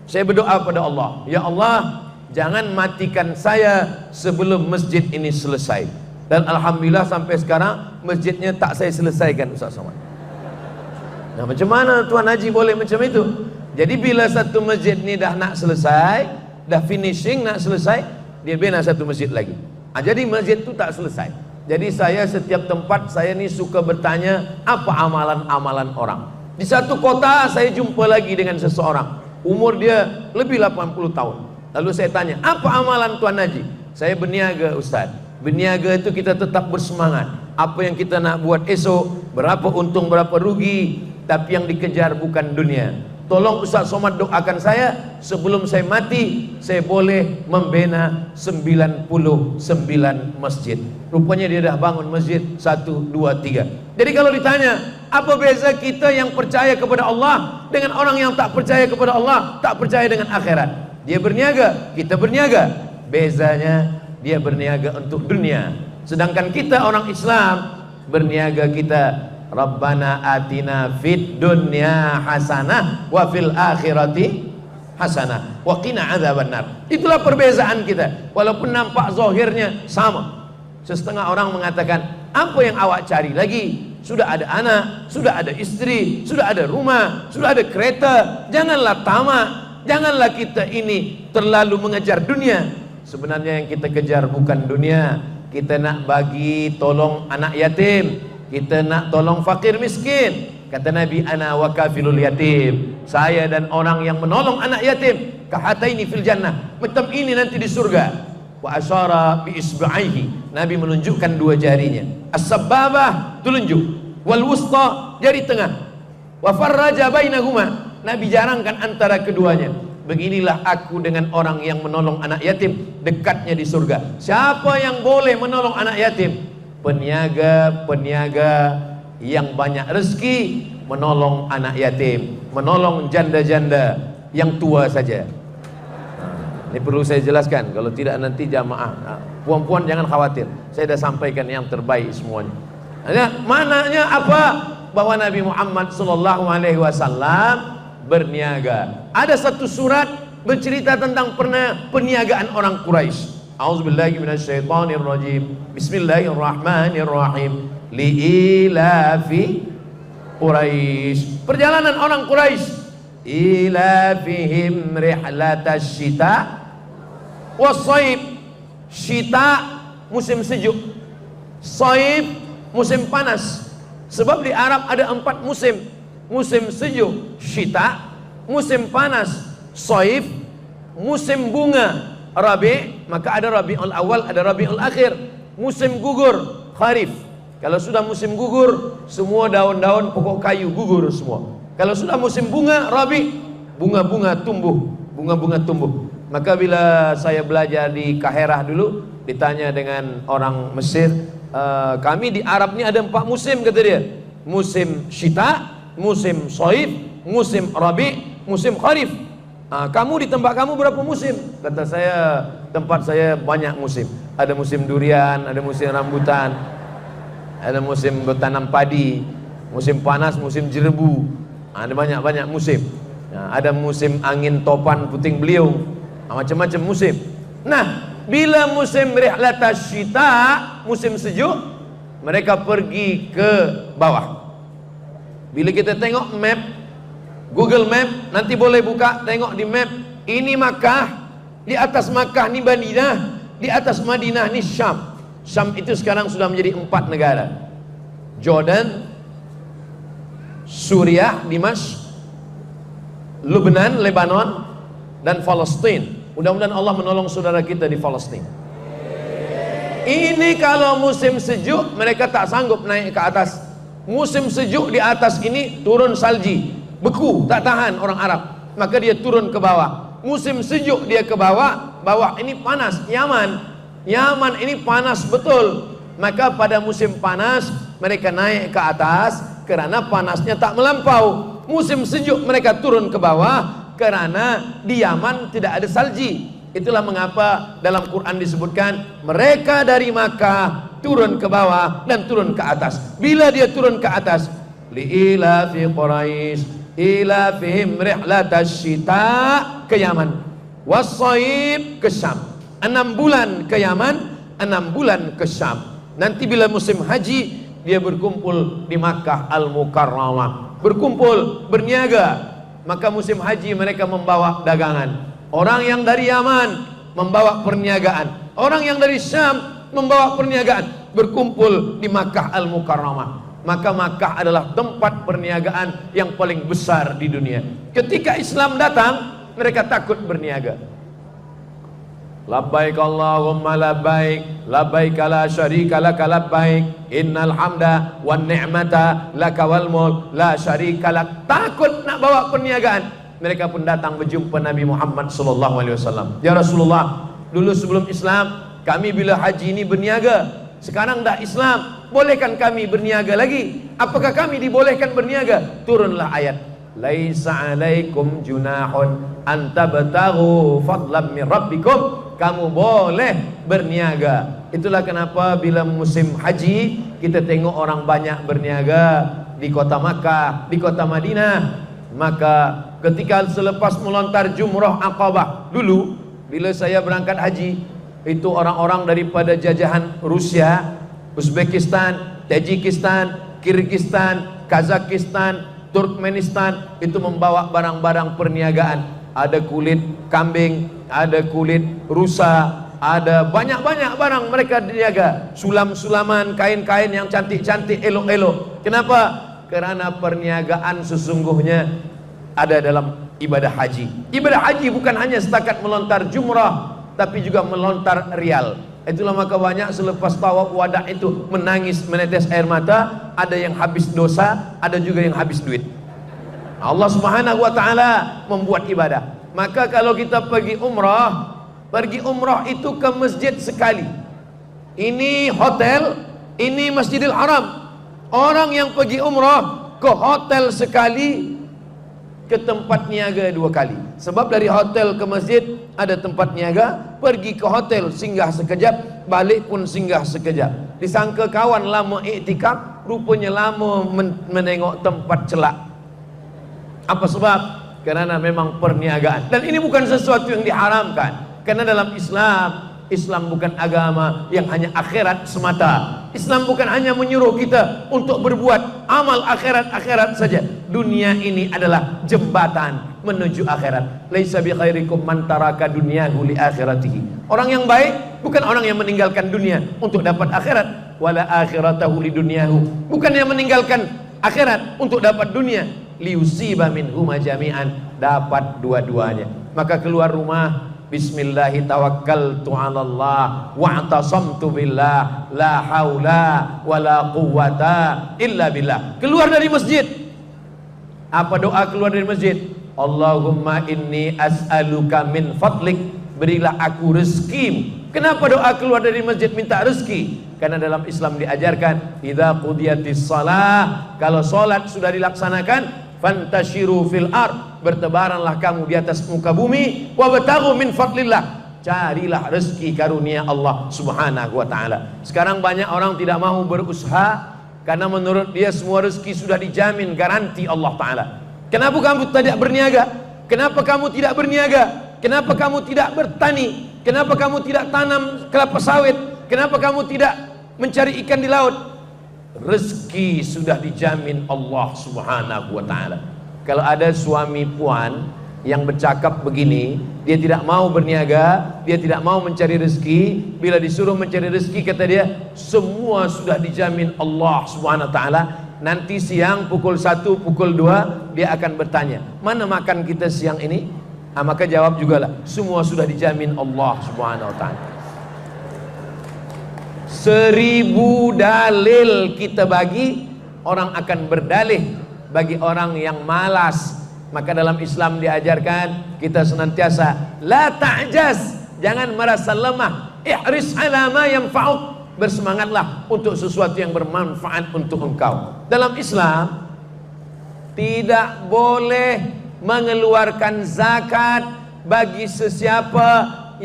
saya berdoa pada Allah, ya Allah, jangan matikan saya sebelum masjid ini selesai. Dan alhamdulillah sampai sekarang masjidnya tak saya selesaikan, Ustaz Somad. Nah, macam mana Tuan Haji boleh macam itu? Jadi bila satu masjid ni dah nak selesai, dah finishing, nak selesai, dia bina satu masjid lagi. Jadi masjid tu tak selesai. Jadi saya setiap tempat saya ni suka bertanya apa amalan-amalan orang. Di satu kota saya jumpa lagi dengan seseorang, umur dia lebih 80 tahun. Lalu saya tanya, apa amalan Tuan Haji? Saya berniaga, Ustaz. Berniaga itu kita tetap bersemangat. Apa yang kita nak buat esok, berapa untung berapa rugi, tapi yang dikejar bukan dunia. Tolong Ustaz Somad doakan saya, sebelum saya mati saya boleh membina 99 masjid. Rupanya dia dah bangun masjid 1, 2, 3. Jadi kalau ditanya, apa beza kita yang percaya kepada Allah dengan orang yang tak percaya kepada Allah, tak percaya dengan akhirat? Dia berniaga, kita berniaga. Bezanya dia berniaga untuk dunia, sedangkan kita orang Islam berniaga kita Rabbana atina fid dunya hasanah wa fil akhirati hasanah wa qina adzabannar. Itulah perbezaan kita. Walaupun nampak zahirnya sama. Setengah orang mengatakan, apa yang awak cari lagi? Sudah ada anak, sudah ada istri, sudah ada rumah, sudah ada kereta. Janganlah tamak, janganlah kita ini terlalu mengejar dunia. Sebenarnya yang kita kejar bukan dunia. Kita nak bagi tolong anak yatim, kita nak tolong fakir miskin. Kata Nabi, ana wa kafilul yatim, saya dan orang yang menolong anak yatim, kahataini fil jannah, macam ini nanti di surga. Wa asyara bi isba'ihi, Nabi menunjukkan dua jarinya. As-sababah, telunjuk, wal wusta, jari tengah, wa farraja bainahuma, Nabi jarangkan antara keduanya. Beginilah aku dengan orang yang menolong anak yatim, dekatnya di surga. Siapa yang boleh menolong anak yatim? Peniaga-peniaga yang banyak rezeki, menolong anak yatim, menolong janda-janda yang tua saja. Ini perlu saya jelaskan, kalau tidak nanti jamaah, puan-puan jangan khawatir, saya dah sampaikan yang terbaik semuanya. Maknanya apa? Bahwa Nabi Muhammad SAW berniaga. Ada satu surat bercerita tentang perniagaan orang Quraisy. A'udzubillahi minasyaitonirrajim. Bismillahirrahmanirrahim. Li'ilafi Quraisy. Perjalanan orang Quraisy. Ilafihim rihlatasyita wassaif. Syita musim sejuk, saif musim panas. Sebab di Arab ada 4 musim. Musim sejuk syita, musim panas saif, musim bunga Rabi, maka ada Rabiul Awal, ada Rabiul Akhir. Musim gugur Kharif. Kalau sudah musim gugur, semua daun-daun pokok kayu gugur semua. Kalau sudah musim bunga, Rabi, bunga-bunga tumbuh, bunga-bunga tumbuh. Maka bila saya belajar di Kaherah dulu, ditanya dengan orang Mesir, kami di Arab ini ada 4 musim, kata dia. Musim syita, musim soif, musim Rabi, musim kharif. Kamu di tempat kamu berapa musim? Kata saya, tempat saya banyak musim. Ada musim durian, ada musim rambutan, ada musim bertanam padi, musim panas, musim jerebu. Ada banyak-banyak musim. Ada musim angin topan puting beliung, macam-macam musim. Nah, bila musim rihlatas syita, musim sejuk, mereka pergi ke bawah. Bila kita tengok map, Google Map, nanti boleh buka, tengok di map. Ini Makkah, di atas Makkah ni Madinah, di atas Madinah ni Syam. Syam itu sekarang sudah menjadi 4 negara. Jordan, Suriah, Dimash, Lebanon, Lebanon, dan Palestina. Mudah-mudahan Allah menolong saudara kita di Palestina. Ini kalau musim sejuk, mereka tak sanggup naik ke atas. Musim sejuk di atas ini turun salji, beku, tak tahan orang Arab, maka dia turun ke bawah. Musim sejuk dia ke bawah, bawah ini panas, Yaman ini panas betul. Maka pada musim panas mereka naik ke atas kerana panasnya tak melampau. Musim sejuk mereka turun ke bawah kerana di Yaman tidak ada salji. Itulah mengapa dalam Quran disebutkan mereka dari Makkah turun ke bawah dan turun ke atas. Bila dia turun ke atas, li'ila fi Quraisy ila fihim rihlatas syita ke Yaman, wassaib ke Syam. 6 bulan ke Yaman, 6 bulan ke Syam. Nanti bila musim haji, dia berkumpul di Makkah Al-Mukarramah, berkumpul, berniaga. Maka musim haji mereka membawa dagangan. Orang yang dari Yaman membawa perniagaan, orang yang dari Syam membawa perniagaan, berkumpul di Makkah Al-Mukarramah. Maka Makkah adalah tempat perniagaan yang paling besar di dunia. Ketika Islam datang, mereka takut berniaga. Labbaik Allahumma labbaik, labbaik la syarika laka labbaik, innal hamda wan ni'mata laka wal mulk la syarika lak. Takut nak bawa perniagaan. Mereka pun datang berjumpa Nabi Muhammad sallallahu alaihi wasallam. Ya Rasulullah, dulu sebelum Islam kami bila haji ini berniaga. Sekarang dah Islam, bolehkan kami berniaga lagi? Apakah kami dibolehkan berniaga? Turunlah ayat, laisa alaikum junahun an tabtaghu fadlan min rabbikum. Kamu boleh berniaga. Itulah kenapa bila musim haji kita tengok orang banyak berniaga di kota Makkah, di kota Madinah. Maka ketika selepas melontar Jumrah Aqabah, dulu bila saya berangkat haji, itu orang-orang daripada jajahan Rusia, Uzbekistan, Tajikistan, Kyrgyzstan, Kazakhstan, Turkmenistan, itu membawa barang-barang perniagaan. Ada kulit kambing, ada kulit rusa, ada banyak-banyak barang mereka niaga. Sulam-sulaman, kain-kain yang cantik-cantik, elok-elok. Kenapa? Kerana perniagaan sesungguhnya ada dalam ibadah haji. Ibadah haji bukan hanya setakat melontar jumrah, tapi juga melontar rial. Itulah maka banyak selepas tawaf wadah itu menangis, menetes air mata. Ada yang habis dosa, ada juga yang habis duit. Allah Subhanahu wa ta'ala membuat ibadah. Maka kalau kita pergi umrah itu ke masjid sekali. Ini hotel, ini Masjidil Haram. Orang yang pergi umrah ke hotel sekali, ke tempat niaga 2 kali. Sebab dari hotel ke masjid ada tempat niaga, pergi ke hotel singgah sekejap, balik pun singgah sekejap. Disangka kawan lama iktikaf, rupanya lama menengok tempat celak. Apa sebab? Kerana memang perniagaan. Dan ini bukan sesuatu yang diharamkan. Karena dalam Islam bukan agama yang hanya akhirat semata. Islam bukan hanya menyuruh kita untuk berbuat amal akhirat saja. Dunia ini adalah jembatan menuju akhirat. Laisa bi khairikum man taraka dunyahu li akhiratihi. Orang yang baik bukan orang yang meninggalkan dunia untuk dapat akhirat. Wala akhiratahu li dunyahu. Bukan yang meninggalkan akhirat untuk dapat dunia. Liusiba minhuma jami'an. Dapat dua-duanya. Maka keluar rumah, bismillahi tawakkaltu 'ala Allah wa'tasamtu billah la haula wala quwwata illa billah. Keluar dari masjid, Apa doa keluar dari masjid? Allahumma inni as'aluka min fadlik, berilah aku rezeki. Kenapa doa keluar dari masjid minta rezeki? Karena dalam Islam diajarkan, idza qudiyatis shalah, kalau salat sudah dilaksanakan, fantashiru fil ard, bertebaranlah kamu di atas muka bumi, wabtaghu min fadlillah, carilah rezeki karunia Allah Subhanahu wa taala. Sekarang banyak orang tidak mau berusaha karena menurut dia semua rezeki sudah dijamin, garansi Allah taala. Kenapa kamu tidak berniaga? Kenapa kamu tidak berniaga? Kenapa kamu tidak bertani? Kenapa kamu tidak tanam kelapa sawit? Kenapa kamu tidak mencari ikan di laut? Rezeki sudah dijamin Allah Subhanahu wa taala. Kalau ada suami puan yang bercakap begini, dia tidak mau berniaga, dia tidak mau mencari rezeki, bila disuruh mencari rezeki kata dia, semua sudah dijamin Allah Subhanahu wa taala. Nanti siang pukul 1, pukul 2 dia akan bertanya, mana makan kita siang ini? Maka jawab juga lah, semua sudah dijamin Allah Subhanahu wa taala. 1000 dalil kita bagi, orang akan berdalih bagi orang yang malas. Maka dalam Islam diajarkan kita senantiasa la ta'jaz, jangan merasa lemah, ihris ala ma yanfa'uk, bersemangatlah untuk sesuatu yang bermanfaat untuk engkau. Dalam Islam tidak boleh mengeluarkan zakat bagi sesiapa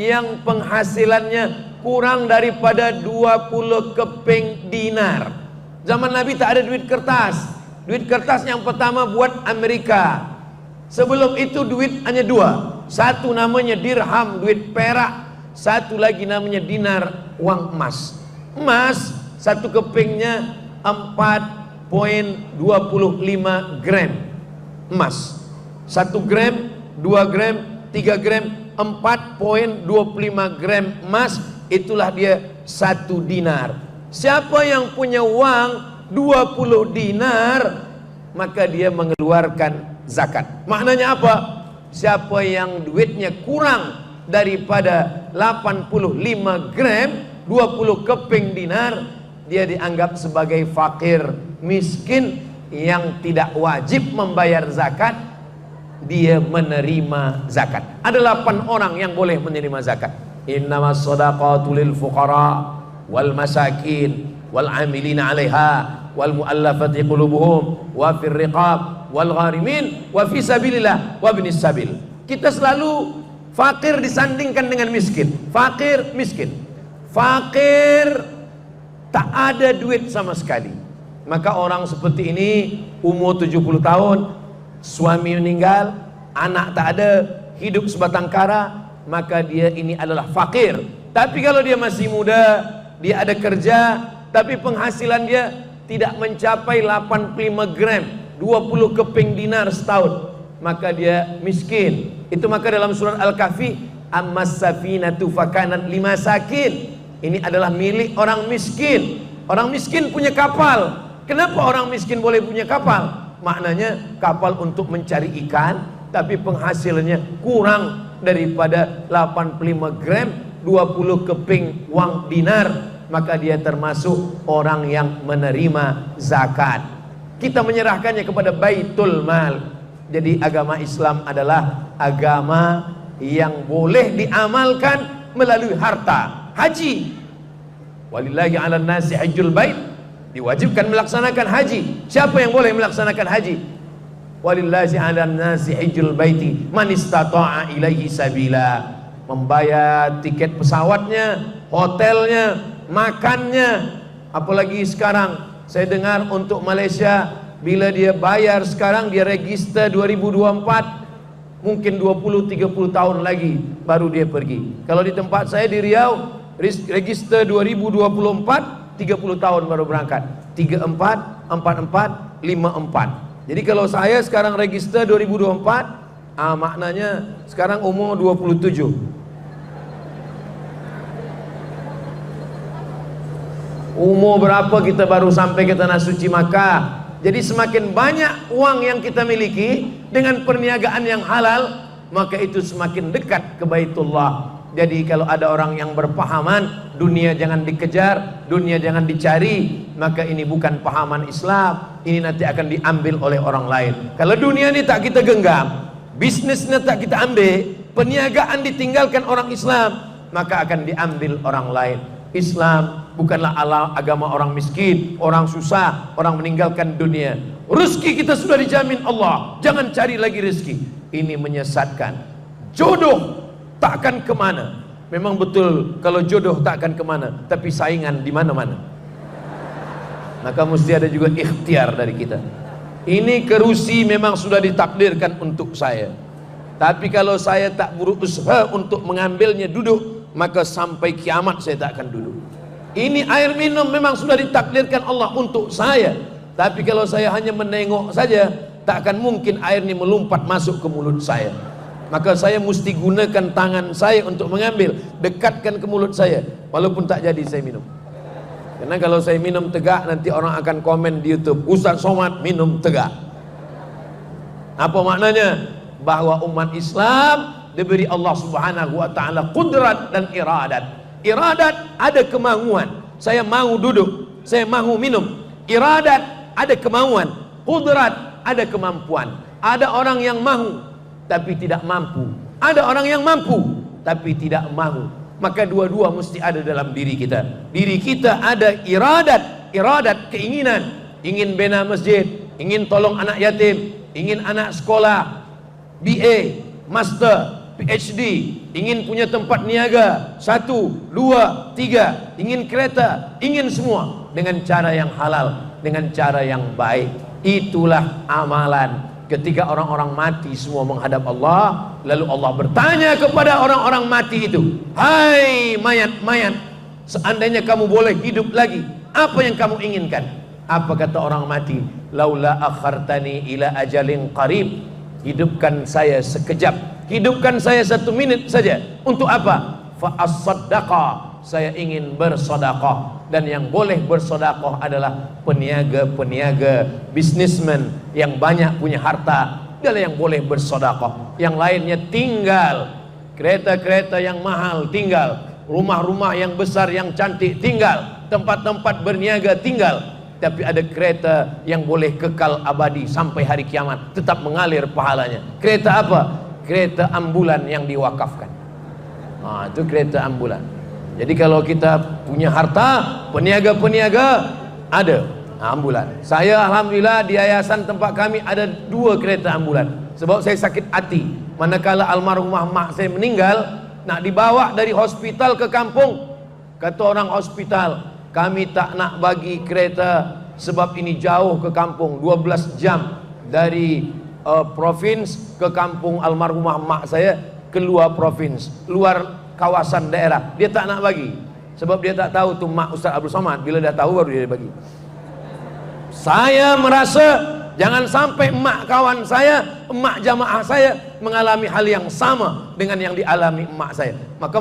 yang penghasilannya kurang daripada 20 keping dinar. Zaman Nabi tak ada duit kertas. Duit kertas yang pertama buat Amerika. Sebelum itu duit hanya 2. Satu namanya dirham, duit perak. Satu lagi namanya dinar, uang emas. Emas satu kepingnya 4,25 gram emas. 1 gram, 2 gram, 3 gram, 4,25 gram emas, itulah dia 1 dinar. Siapa yang punya uang 20 dinar, maka dia mengeluarkan zakat. Maknanya apa? Siapa yang duitnya kurang daripada 85 gram, 20 keping dinar, dia dianggap sebagai fakir, miskin yang tidak wajib membayar zakat, dia menerima zakat. Ada 8 orang yang boleh menerima zakat. Innamas shadaqatu lil fuqara wal masakin wal amilina 'alaiha wal mu'allafati qulubuhum wa fir riqab wal gharimin wa fi sabilillah wa ibnis sabil. Kita selalu fakir disandingkan dengan miskin. Fakir, miskin. Fakir tak ada duit sama sekali. Maka orang seperti ini umur 70 tahun, suami meninggal, anak tak ada, hidup sebatang kara, maka dia ini adalah fakir. Tapi kalau dia masih muda, dia ada kerja, tapi penghasilan dia tidak mencapai 85 gram, 20 keping dinar setahun, maka dia miskin. Itu maka dalam surat Al-Kahfi, ammas safinatu fakanat limasakin, ini adalah milik orang miskin. Orang miskin punya kapal. Kenapa orang miskin boleh punya kapal? Maknanya kapal untuk mencari ikan, tapi penghasilannya kurang daripada 85 gram, 20 keping uang dinar, maka dia termasuk orang yang menerima zakat. Kita menyerahkannya kepada Baitul Mal. Jadi agama Islam adalah agama yang boleh diamalkan melalui harta. Haji, walillahi 'alan nasi hajjul bait, diwajibkan melaksanakan haji. Siapa yang boleh melaksanakan haji? Walillahi 'alan nasi hajjul baiti man istata'a ilaihi sabila. Membayar tiket pesawatnya, hotelnya, makannya. Apalagi sekarang saya dengar untuk Malaysia, bila dia bayar sekarang, dia register 2024, mungkin 20-30 tahun lagi baru dia pergi. Kalau di tempat saya di Riau, register 2024, 30 tahun baru berangkat. 34, 44, 54. Jadi kalau saya sekarang register 2024, maknanya sekarang umur 27. Umur berapa kita baru sampai ke Tanah Suci Makkah? Jadi semakin banyak uang yang kita miliki dengan perniagaan yang halal, maka itu semakin dekat ke Baitullah. Jadi kalau ada orang yang berpahaman dunia jangan dikejar, dunia jangan dicari, maka ini bukan pahaman Islam. Ini nanti akan diambil oleh orang lain. Kalau dunia ini tak kita genggam, bisnisnya tak kita ambil, perniagaan ditinggalkan orang Islam, maka akan diambil orang lain. Islam bukanlah agama orang miskin, orang susah, orang meninggalkan dunia. Rezeki kita sudah dijamin Allah, jangan cari lagi rezeki. Ini menyesatkan. Jodoh takkan kemana. Memang betul kalau jodoh takkan kemana, tapi saingan di mana-mana. Maka mesti ada juga ikhtiar dari kita. Ini kerusi memang sudah ditakdirkan untuk saya, tapi kalau saya tak berusaha untuk mengambilnya duduk, maka sampai kiamat saya tak akan duduk. Ini air minum memang sudah ditakdirkan Allah untuk saya, tapi kalau saya hanya menengok saja, tak akan mungkin air ini melompat masuk ke mulut saya. Maka saya mesti gunakan tangan saya untuk mengambil, dekatkan ke mulut saya, walaupun tak jadi saya minum. Karena kalau saya minum tegak, nanti orang akan komen di YouTube, Ustaz Somad minum tegak. Apa maknanya? Bahwa umat Islam diberi Allah Subhanahu wa ta'ala qudrat dan iradat. Iradat ada kemauan, saya mau duduk, saya mau minum. Iradat ada kemauan, qudrat ada kemampuan. Ada orang yang mau tapi tidak mampu, ada orang yang mampu tapi tidak mau. Maka dua-dua mesti ada dalam diri kita. Diri kita ada iradat, keinginan, ingin bina masjid, ingin tolong anak yatim, ingin anak sekolah BA, Master, PhD, ingin punya tempat niaga 1, 2, 3, ingin kereta, ingin semua dengan cara yang halal, dengan cara yang baik. Itulah amalan. Ketika orang-orang mati semua menghadap Allah, lalu Allah bertanya kepada orang-orang mati itu, hai mayat-mayat, seandainya kamu boleh hidup lagi, apa yang kamu inginkan? Apa kata orang mati? Laula akhartani ila ajalin qarib, hidupkan saya sekejap, hidupkan saya 1 menit saja. Untuk apa? Fa as-saddaqa, saya ingin bersedekah. Dan yang boleh bersedekah adalah peniaga-peniaga, bisnismen yang banyak punya harta, dialah yang boleh bersedekah. Yang lainnya tinggal, kereta-kereta yang mahal tinggal, rumah-rumah yang besar yang cantik tinggal, tempat-tempat berniaga tinggal, tapi ada kereta yang boleh kekal abadi sampai hari kiamat, tetap mengalir pahalanya. Kereta apa? Kereta ambulan yang diwakafkan. Itu kereta ambulan. Jadi kalau kita punya harta, peniaga-peniaga ada ambulan. Saya alhamdulillah di yayasan tempat kami ada 2 kereta ambulan. Sebab saya sakit hati, manakala almarhumah mak saya meninggal, nak dibawa dari hospital ke kampung, kata orang hospital, kami tak nak bagi kereta sebab ini jauh ke kampung, 12 jam dari provinsi ke kampung almarhumah mak saya, keluar provinsi, luar kawasan daerah. Dia tak nak bagi sebab dia tak tahu tu mak Ustaz Abdul Somad. Bila dah tahu baru dia bagi. Saya merasa jangan sampai emak kawan saya, emak jamaah saya mengalami hal yang sama dengan yang dialami emak saya. Maka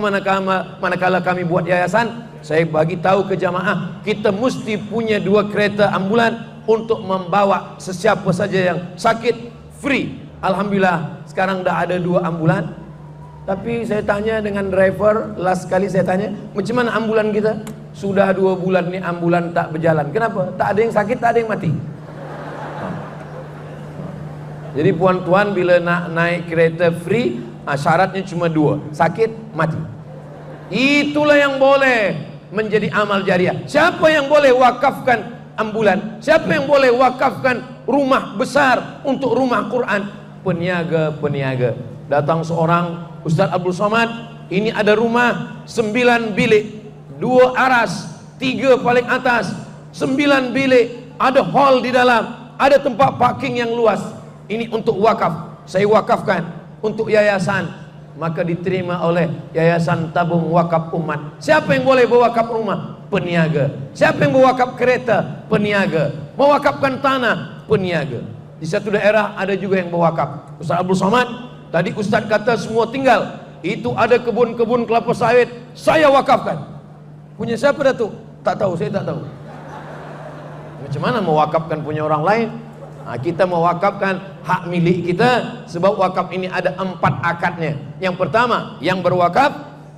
manakala kami buat yayasan, saya bagi tahu ke jamaah, kita mesti punya 2 kereta ambulan untuk membawa sesiapa saja yang sakit free. Alhamdulillah sekarang dah ada 2 ambulan. Tapi saya tanya dengan driver, last kali saya tanya, macam mana ambulan kita? Sudah 2 bulan ni ambulan tak berjalan. Kenapa? Tak ada yang sakit, tak ada yang mati. Jadi puan-tuan bila nak naik kereta free, syaratnya cuma 2, sakit, mati. Itulah yang boleh menjadi amal jariah. Siapa yang boleh wakafkan ambulan? Siapa yang boleh wakafkan rumah besar untuk rumah Quran? Peniaga-peniaga. Datang seorang, Ustaz Abdul Somad, ini ada rumah 9 bilik, 2 aras, 3 paling atas, 9 bilik, ada hall di dalam, ada tempat parking yang luas. Ini untuk wakaf, saya wakafkan untuk yayasan. Maka diterima oleh Yayasan Tabung Wakaf Umat. Siapa yang boleh berwakaf rumah? Peniaga. Siapa yang berwakaf kereta? Peniaga. Mewakafkan tanah? Peniaga. Di satu daerah ada juga yang berwakaf. Ustaz Abdul Somad, tadi Ustaz kata semua tinggal, itu ada kebun-kebun kelapa sawit, saya wakafkan. Punya siapa Datuk? Tak tahu, saya tak tahu. Macam mana mewakafkan punya orang lain? Kita mewakafkan hak milik kita, sebab wakaf ini ada 4 akadnya. Yang pertama, yang berwakaf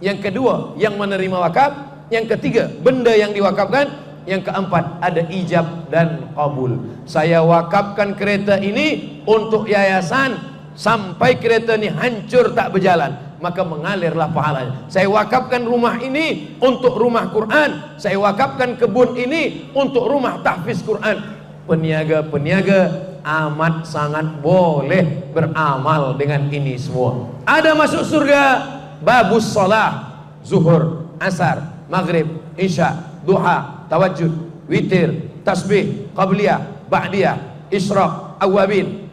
Yang kedua, yang menerima wakaf. Yang ketiga, benda yang diwakafkan. Yang keempat, ada ijab dan qabul. Saya wakafkan kereta ini untuk yayasan sampai kereta ini hancur tak berjalan, maka mengalirlah pahalanya. Saya wakafkan rumah ini untuk rumah Quran. Saya wakafkan kebun ini untuk rumah tahfiz Quran. Peniaga-peniaga amat sangat boleh beramal dengan ini semua. Ada masuk surga babus shalah, zuhur, asar, maghrib, isya, duha, tawajud, witir, tasbih, qabliyah, ba'diyah, isyraq, awabin,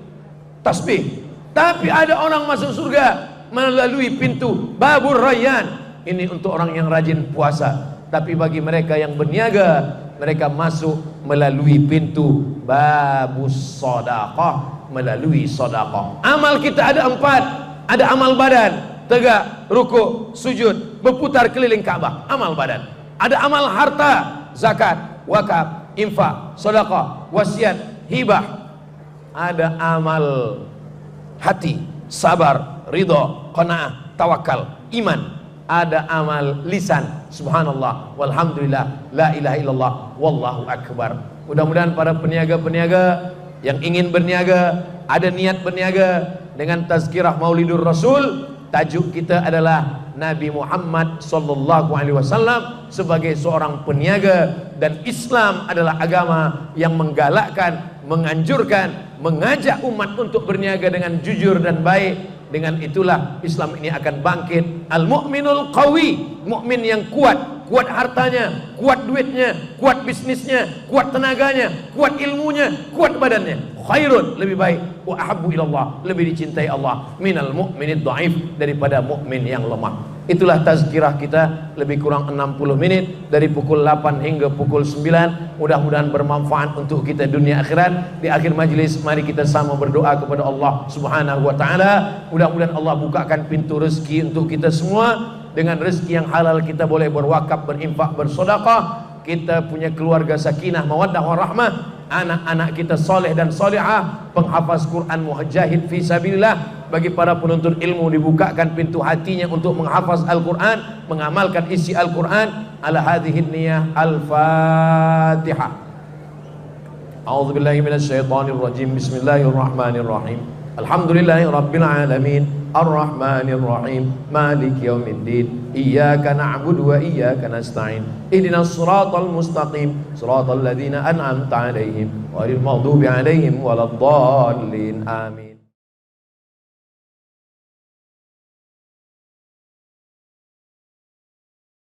tasbih. Tapi ada orang masuk surga melalui pintu babur rayyan. Ini untuk orang yang rajin puasa. Tapi bagi mereka yang berniaga, mereka masuk melalui pintu babus sedekah, melalui sedekah. Amal kita ada 4. Ada amal badan, tegak, rukuk, sujud, berputar keliling Ka'bah, amal badan. Ada amal harta, zakat, wakaf, infak, sedekah, wasiat, hibah. Ada amal hati, sabar, ridha, qanaah, tawakal, iman. Ada amal lisan, subhanallah, walhamdulillah, la ilaha illallah, wallahu akbar. Mudah-mudahan para peniaga-peniaga yang ingin berniaga, ada niat berniaga dengan tazkirah Maulidur Rasul. Tajuk kita adalah Nabi Muhammad sallallahu alaihi wasallam sebagai seorang peniaga, dan Islam adalah agama yang menggalakkan, menganjurkan, mengajak umat untuk berniaga dengan jujur dan baik. Dengan itulah Islam ini akan bangkit. Al-mu'minul qawi, mukmin yang kuat, kuat hartanya, kuat duitnya, kuat bisnisnya, kuat tenaganya, kuat ilmunya, kuat badannya. Khairun, lebih baik, wa ahabbu ilallah, lebih dicintai Allah, minal mu'minid dhaif, daripada mukmin yang lemah. Itulah tazkirah kita, lebih kurang 60 menit dari pukul 8 hingga pukul 9. Mudah-mudahan bermanfaat untuk kita dunia akhirat. Di akhir majlis mari kita sama berdoa kepada Allah Subhanahu wa taala. Mudah-mudahan Allah bukakan pintu rezeki untuk kita semua. Dengan rezeki yang halal kita boleh berwakaf, berinfak, bersedekah. Kita punya keluarga sakinah, mawaddah, warahmah. Anak-anak kita soleh dan solehah, penghafaz Quran, mujahid fi sabilillah. Bagi para penuntut ilmu dibukakan pintu hatinya untuk menghafaz Al-Quran, mengamalkan isi Al-Quran. Ala hadhihi niyah. Al-Fatihah. A'udzu billahi minasyaitonir rajim. Bismillahirrahmanirrahim. Alhamdulillahi rabbil alamin. Ar-Rahmanir Rahim. Maliki yaumiddin. Iyyaka na'budu wa iyyaka nasta'in. Ihdinas siratal mustaqim. Siratal ladzina an'amta 'alaihim ghairil maghdubi 'alaihim waladdallin. Amin.